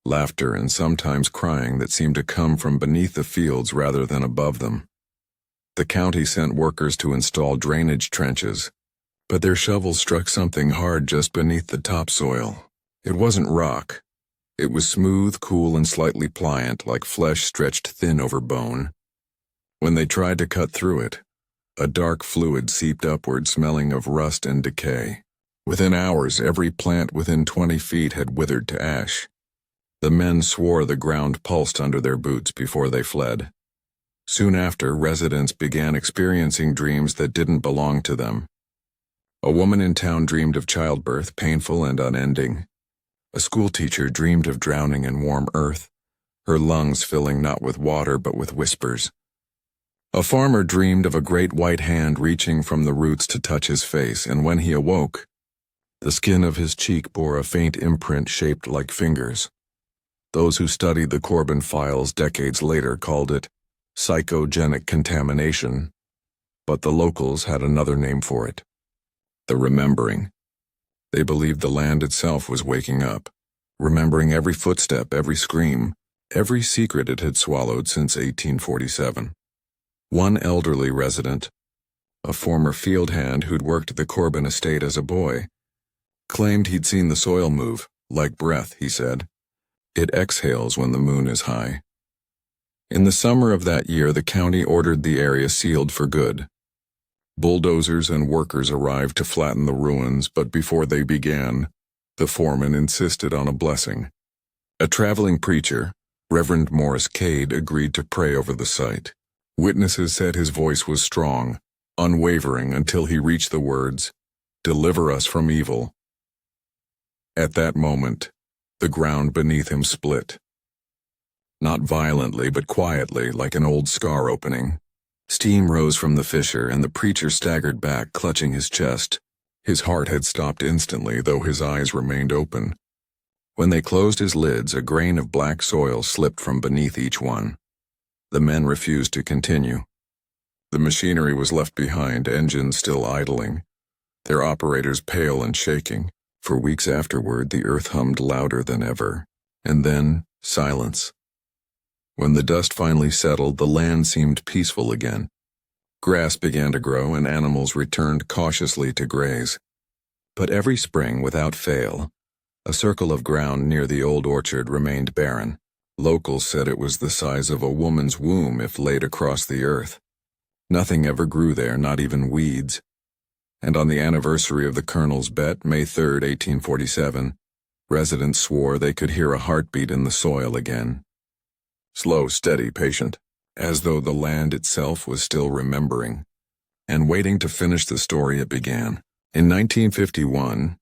laughter, and sometimes crying that seemed to come from beneath the fields rather than above them. The county sent workers to install drainage trenches, but their shovels struck something hard just beneath the topsoil. It wasn't rock. It was smooth, cool, and slightly pliant, like flesh stretched thin over bone. When they tried to cut through it, a dark fluid seeped upward, smelling of rust and decay. Within hours, every plant within 20 feet had withered to ash. The men swore the ground pulsed under their boots before they fled. Soon after, residents began experiencing dreams that didn't belong to them. A woman in town dreamed of childbirth, painful and unending. A schoolteacher dreamed of drowning in warm earth, her lungs filling not with water but with whispers. A farmer dreamed of a great white hand reaching from the roots to touch his face, and when he awoke, The skin of his cheek bore a faint imprint shaped like fingers. Those who studied the Corbin files decades later called it psychogenic contamination, but the locals had another name for it: the remembering. They believed the land itself was waking up, remembering every footstep, every scream, every secret it had swallowed since 1847. One elderly resident, a former field hand who'd worked the Corbin estate as a boy, claimed he'd seen the soil move, like breath, he said. It exhales when the moon is high. In the summer of that year, the county ordered the area sealed for good. Bulldozers and workers arrived to flatten the ruins, but before they began, the foreman insisted on a blessing. A traveling preacher, Reverend Morris Cade, agreed to pray over the site. Witnesses said his voice was strong, unwavering until he reached the words, "Deliver us from evil." At that moment, the ground beneath him split. Not violently, but quietly, like an old scar opening. Steam rose from the fissure, and the preacher staggered back, clutching his chest. His heart had stopped instantly, though his eyes remained open. When they closed his lids, a grain of black soil slipped from beneath each one. The men refused to continue. The machinery was left behind, engines still idling, their operators pale and shaking. For weeks afterward, the earth hummed louder than ever. And then, silence. When the dust finally settled, the land seemed peaceful again. Grass began to grow, and animals returned cautiously to graze. But every spring, without fail, a circle of ground near the old orchard remained barren. Locals said it was the size of a woman's womb if laid across the earth. Nothing ever grew there, not even weeds. And on the anniversary of the Colonel's bet, May 3, 1847, residents swore they could hear a heartbeat in the soil again. Slow, steady, patient, as though the land itself was still remembering, and waiting to finish the story it began. In 1951,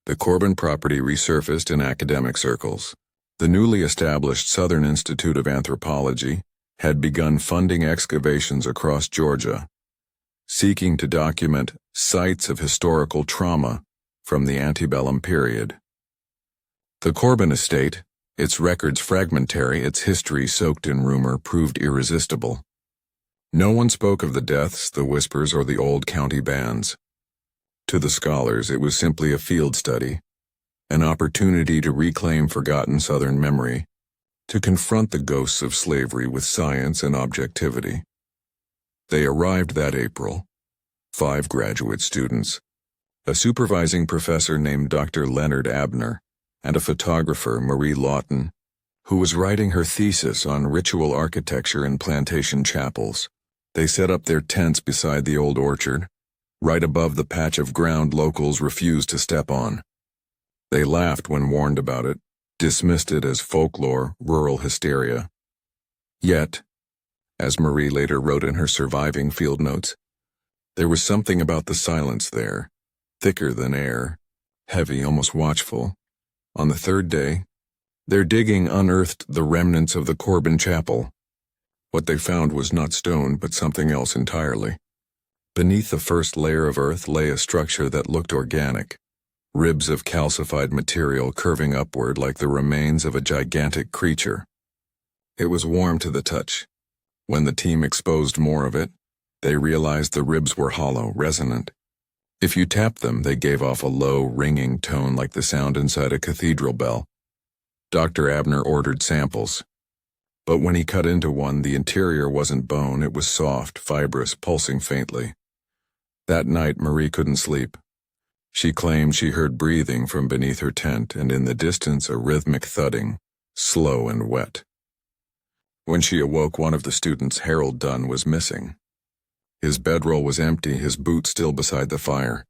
the Corbin property resurfaced in academic circles. The newly established Southern Institute of Anthropology had begun funding excavations across Georgia, seeking to document sites of historical trauma from the antebellum period. The Corbin estate, its records fragmentary, its history soaked in rumor, proved irresistible. No one spoke of the deaths, the whispers, or the old county bands. To the scholars, it was simply a field study, an opportunity to reclaim forgotten Southern memory, to confront the ghosts of slavery with science and objectivity. They arrived that April, 5 graduate students, a supervising professor named Dr. Leonard Abner, and a photographer, Marie Lawton, who was writing her thesis on ritual architecture in plantation chapels. They set up their tents beside the old orchard, right above the patch of ground locals refused to step on. They laughed when warned about it, dismissed it as folklore, rural hysteria. Yet, as Marie later wrote in her surviving field notes, there was something about the silence there, thicker than air, heavy, almost watchful. On the 3rd day, their digging unearthed the remnants of the Corbin chapel. What they found was not stone, but something else entirely. Beneath the first layer of earth lay a structure that looked organic, ribs of calcified material curving upward like the remains of a gigantic creature. It was warm to the touch. When the team exposed more of it, they realized the ribs were hollow, resonant. If you tapped them, they gave off a low, ringing tone like the sound inside a cathedral bell. Dr. Abner ordered samples. But when he cut into one, the interior wasn't bone, it was soft, fibrous, pulsing faintly. That night, Marie couldn't sleep. She claimed she heard breathing from beneath her tent, and in the distance a rhythmic thudding, slow and wet. When she awoke, one of the students, Harold Dunn, was missing. His bedroll was empty, his boot still beside the fire.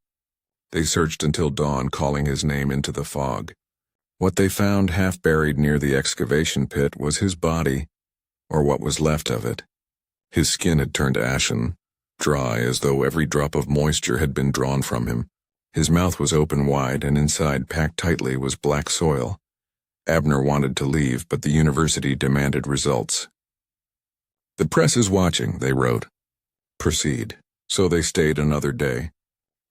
They searched until dawn, calling his name into the fog. What they found half buried near the excavation pit was his body, or what was left of it. His skin had turned ashen, dry as though every drop of moisture had been drawn from him. His mouth was open wide, and inside, packed tightly, was black soil. Abner wanted to leave, but the university demanded results. "The press is watching," they wrote. "Proceed." So they stayed another day.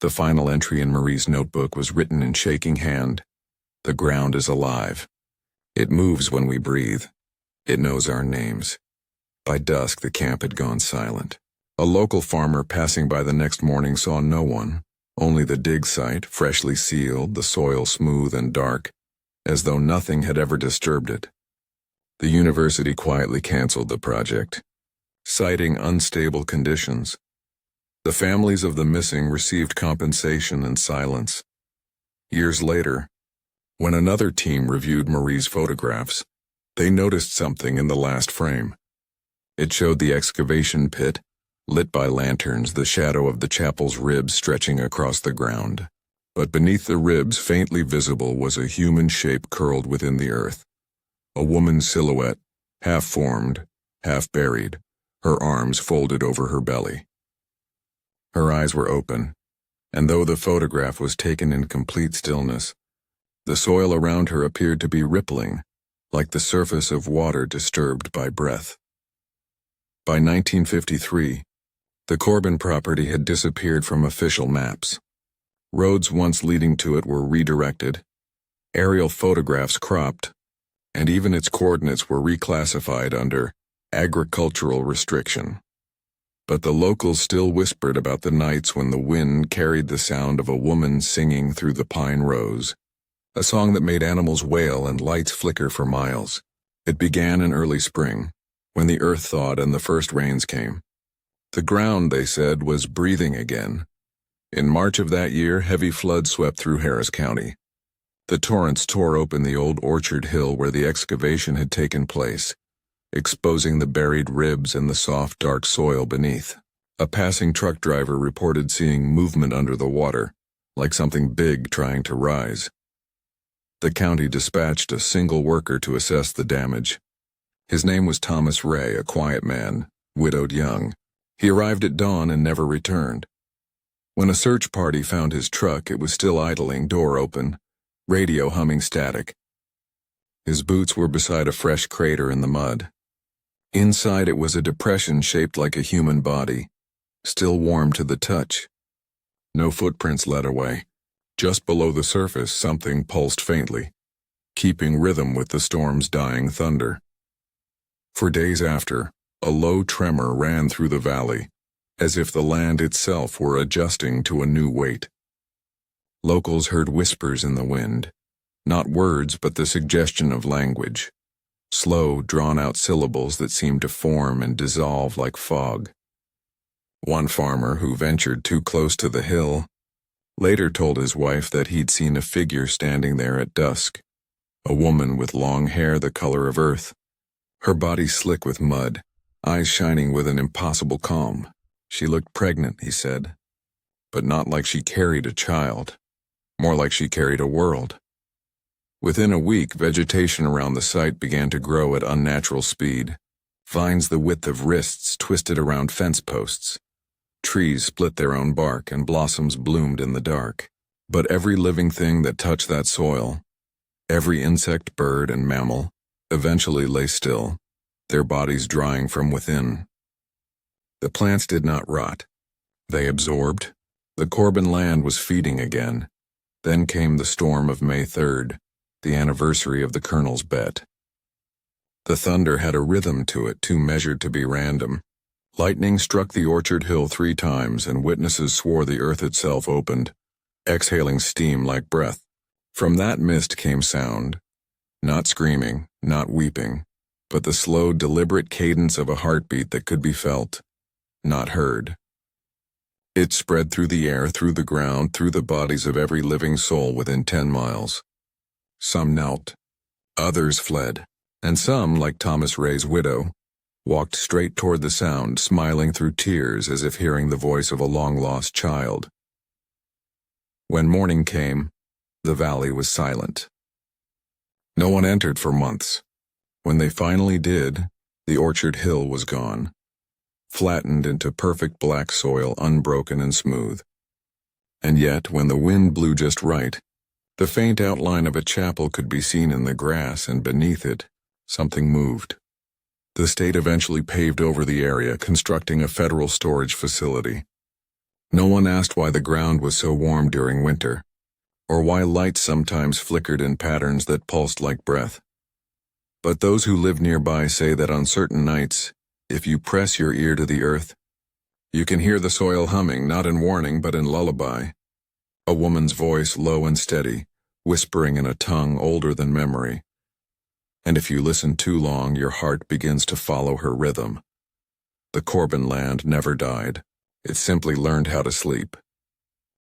The final entry in Marie's notebook was written in shaking hand. The ground is alive. It moves when we breathe. It knows our names. By dusk, the camp had gone silent. A local farmer passing by the next morning saw no one, only the dig site, freshly sealed, the soil smooth and dark, as though nothing had ever disturbed it. The university quietly canceled the project, citing unstable conditions. The families of the missing received compensation and silence. Years later, when another team reviewed Marie's photographs, they noticed something in the last frame. It showed the excavation pit, lit by lanterns, the shadow of the chapel's ribs stretching across the ground. But beneath the ribs, faintly visible, was a human shape curled within the earth. A woman's silhouette, half-formed, half-buried, her arms folded over her belly. Her eyes were open, and though the photograph was taken in complete stillness, the soil around her appeared to be rippling, like the surface of water disturbed by breath. By 1953, the Corbin property had disappeared from official maps. Roads once leading to it were redirected, aerial photographs cropped, and even its coordinates were reclassified under agricultural restriction. But the locals still whispered about the nights when the wind carried the sound of a woman singing through the pine rows, a song that made animals wail and lights flicker for miles. It began in early spring, when the earth thawed and the first rains came. The ground, they said, was breathing again. In March of that year, heavy floods swept through Harris County. The torrents tore open the old orchard hill where the excavation had taken place, exposing the buried ribs and the soft, dark soil beneath. A passing truck driver reported seeing movement under the water, like something big trying to rise. The county dispatched a single worker to assess the damage. His name was Thomas Ray, a quiet man, widowed young. He arrived at dawn and never returned. When a search party found his truck, it was still idling, door open, radio humming static. His boots were beside a fresh crater in the mud. Inside it was a depression shaped like a human body, still warm to the touch. No footprints led away. Just below the surface, something pulsed faintly, keeping rhythm with the storm's dying thunder. For days after, a low tremor ran through the valley, as if the land itself were adjusting to a new weight. Locals heard whispers in the wind, not words but the suggestion of language, slow, drawn-out syllables that seemed to form and dissolve like fog. One farmer, who ventured too close to the hill, later told his wife that he'd seen a figure standing there at dusk, a woman with long hair the color of earth, her body slick with mud, eyes shining with an impossible calm. She looked pregnant, he said, but not like she carried a child, more like she carried a world. Within a week, vegetation around the site began to grow at unnatural speed. Vines the width of wrists twisted around fence posts. Trees split their own bark and blossoms bloomed in the dark. But every living thing that touched that soil, every insect, bird, and mammal, eventually lay still, their bodies drying from within. The plants did not rot. They absorbed. The Corbin land was feeding again. Then came the storm of May 3rd, the anniversary of the Colonel's bet. The thunder had a rhythm to it, too measured to be random. Lightning struck the orchard hill 3 times, and witnesses swore the earth itself opened, exhaling steam like breath. From that mist came sound, not screaming, not weeping, but the slow, deliberate cadence of a heartbeat that could be felt, not heard. It spread through the air, through the ground, through the bodies of every living soul within 10 miles. Some knelt, others fled, and some, like Thomas Ray's widow, walked straight toward the sound, smiling through tears as if hearing the voice of a long-lost child. When morning came, the valley was silent. No one entered for months. When they finally did, the orchard hill was gone, flattened into perfect black soil, unbroken and smooth. And yet, when the wind blew just right, the faint outline of a chapel could be seen in the grass, and beneath it, something moved. The state eventually paved over the area, constructing a federal storage facility. No one asked why the ground was so warm during winter, or why light sometimes flickered in patterns that pulsed like breath. But those who live nearby say that on certain nights, if you press your ear to the earth, you can hear the soil humming, not in warning but in lullaby. A woman's voice, low and steady, whispering in a tongue older than memory. And if you listen too long, your heart begins to follow her rhythm. The Corbin land never died. It simply learned how to sleep.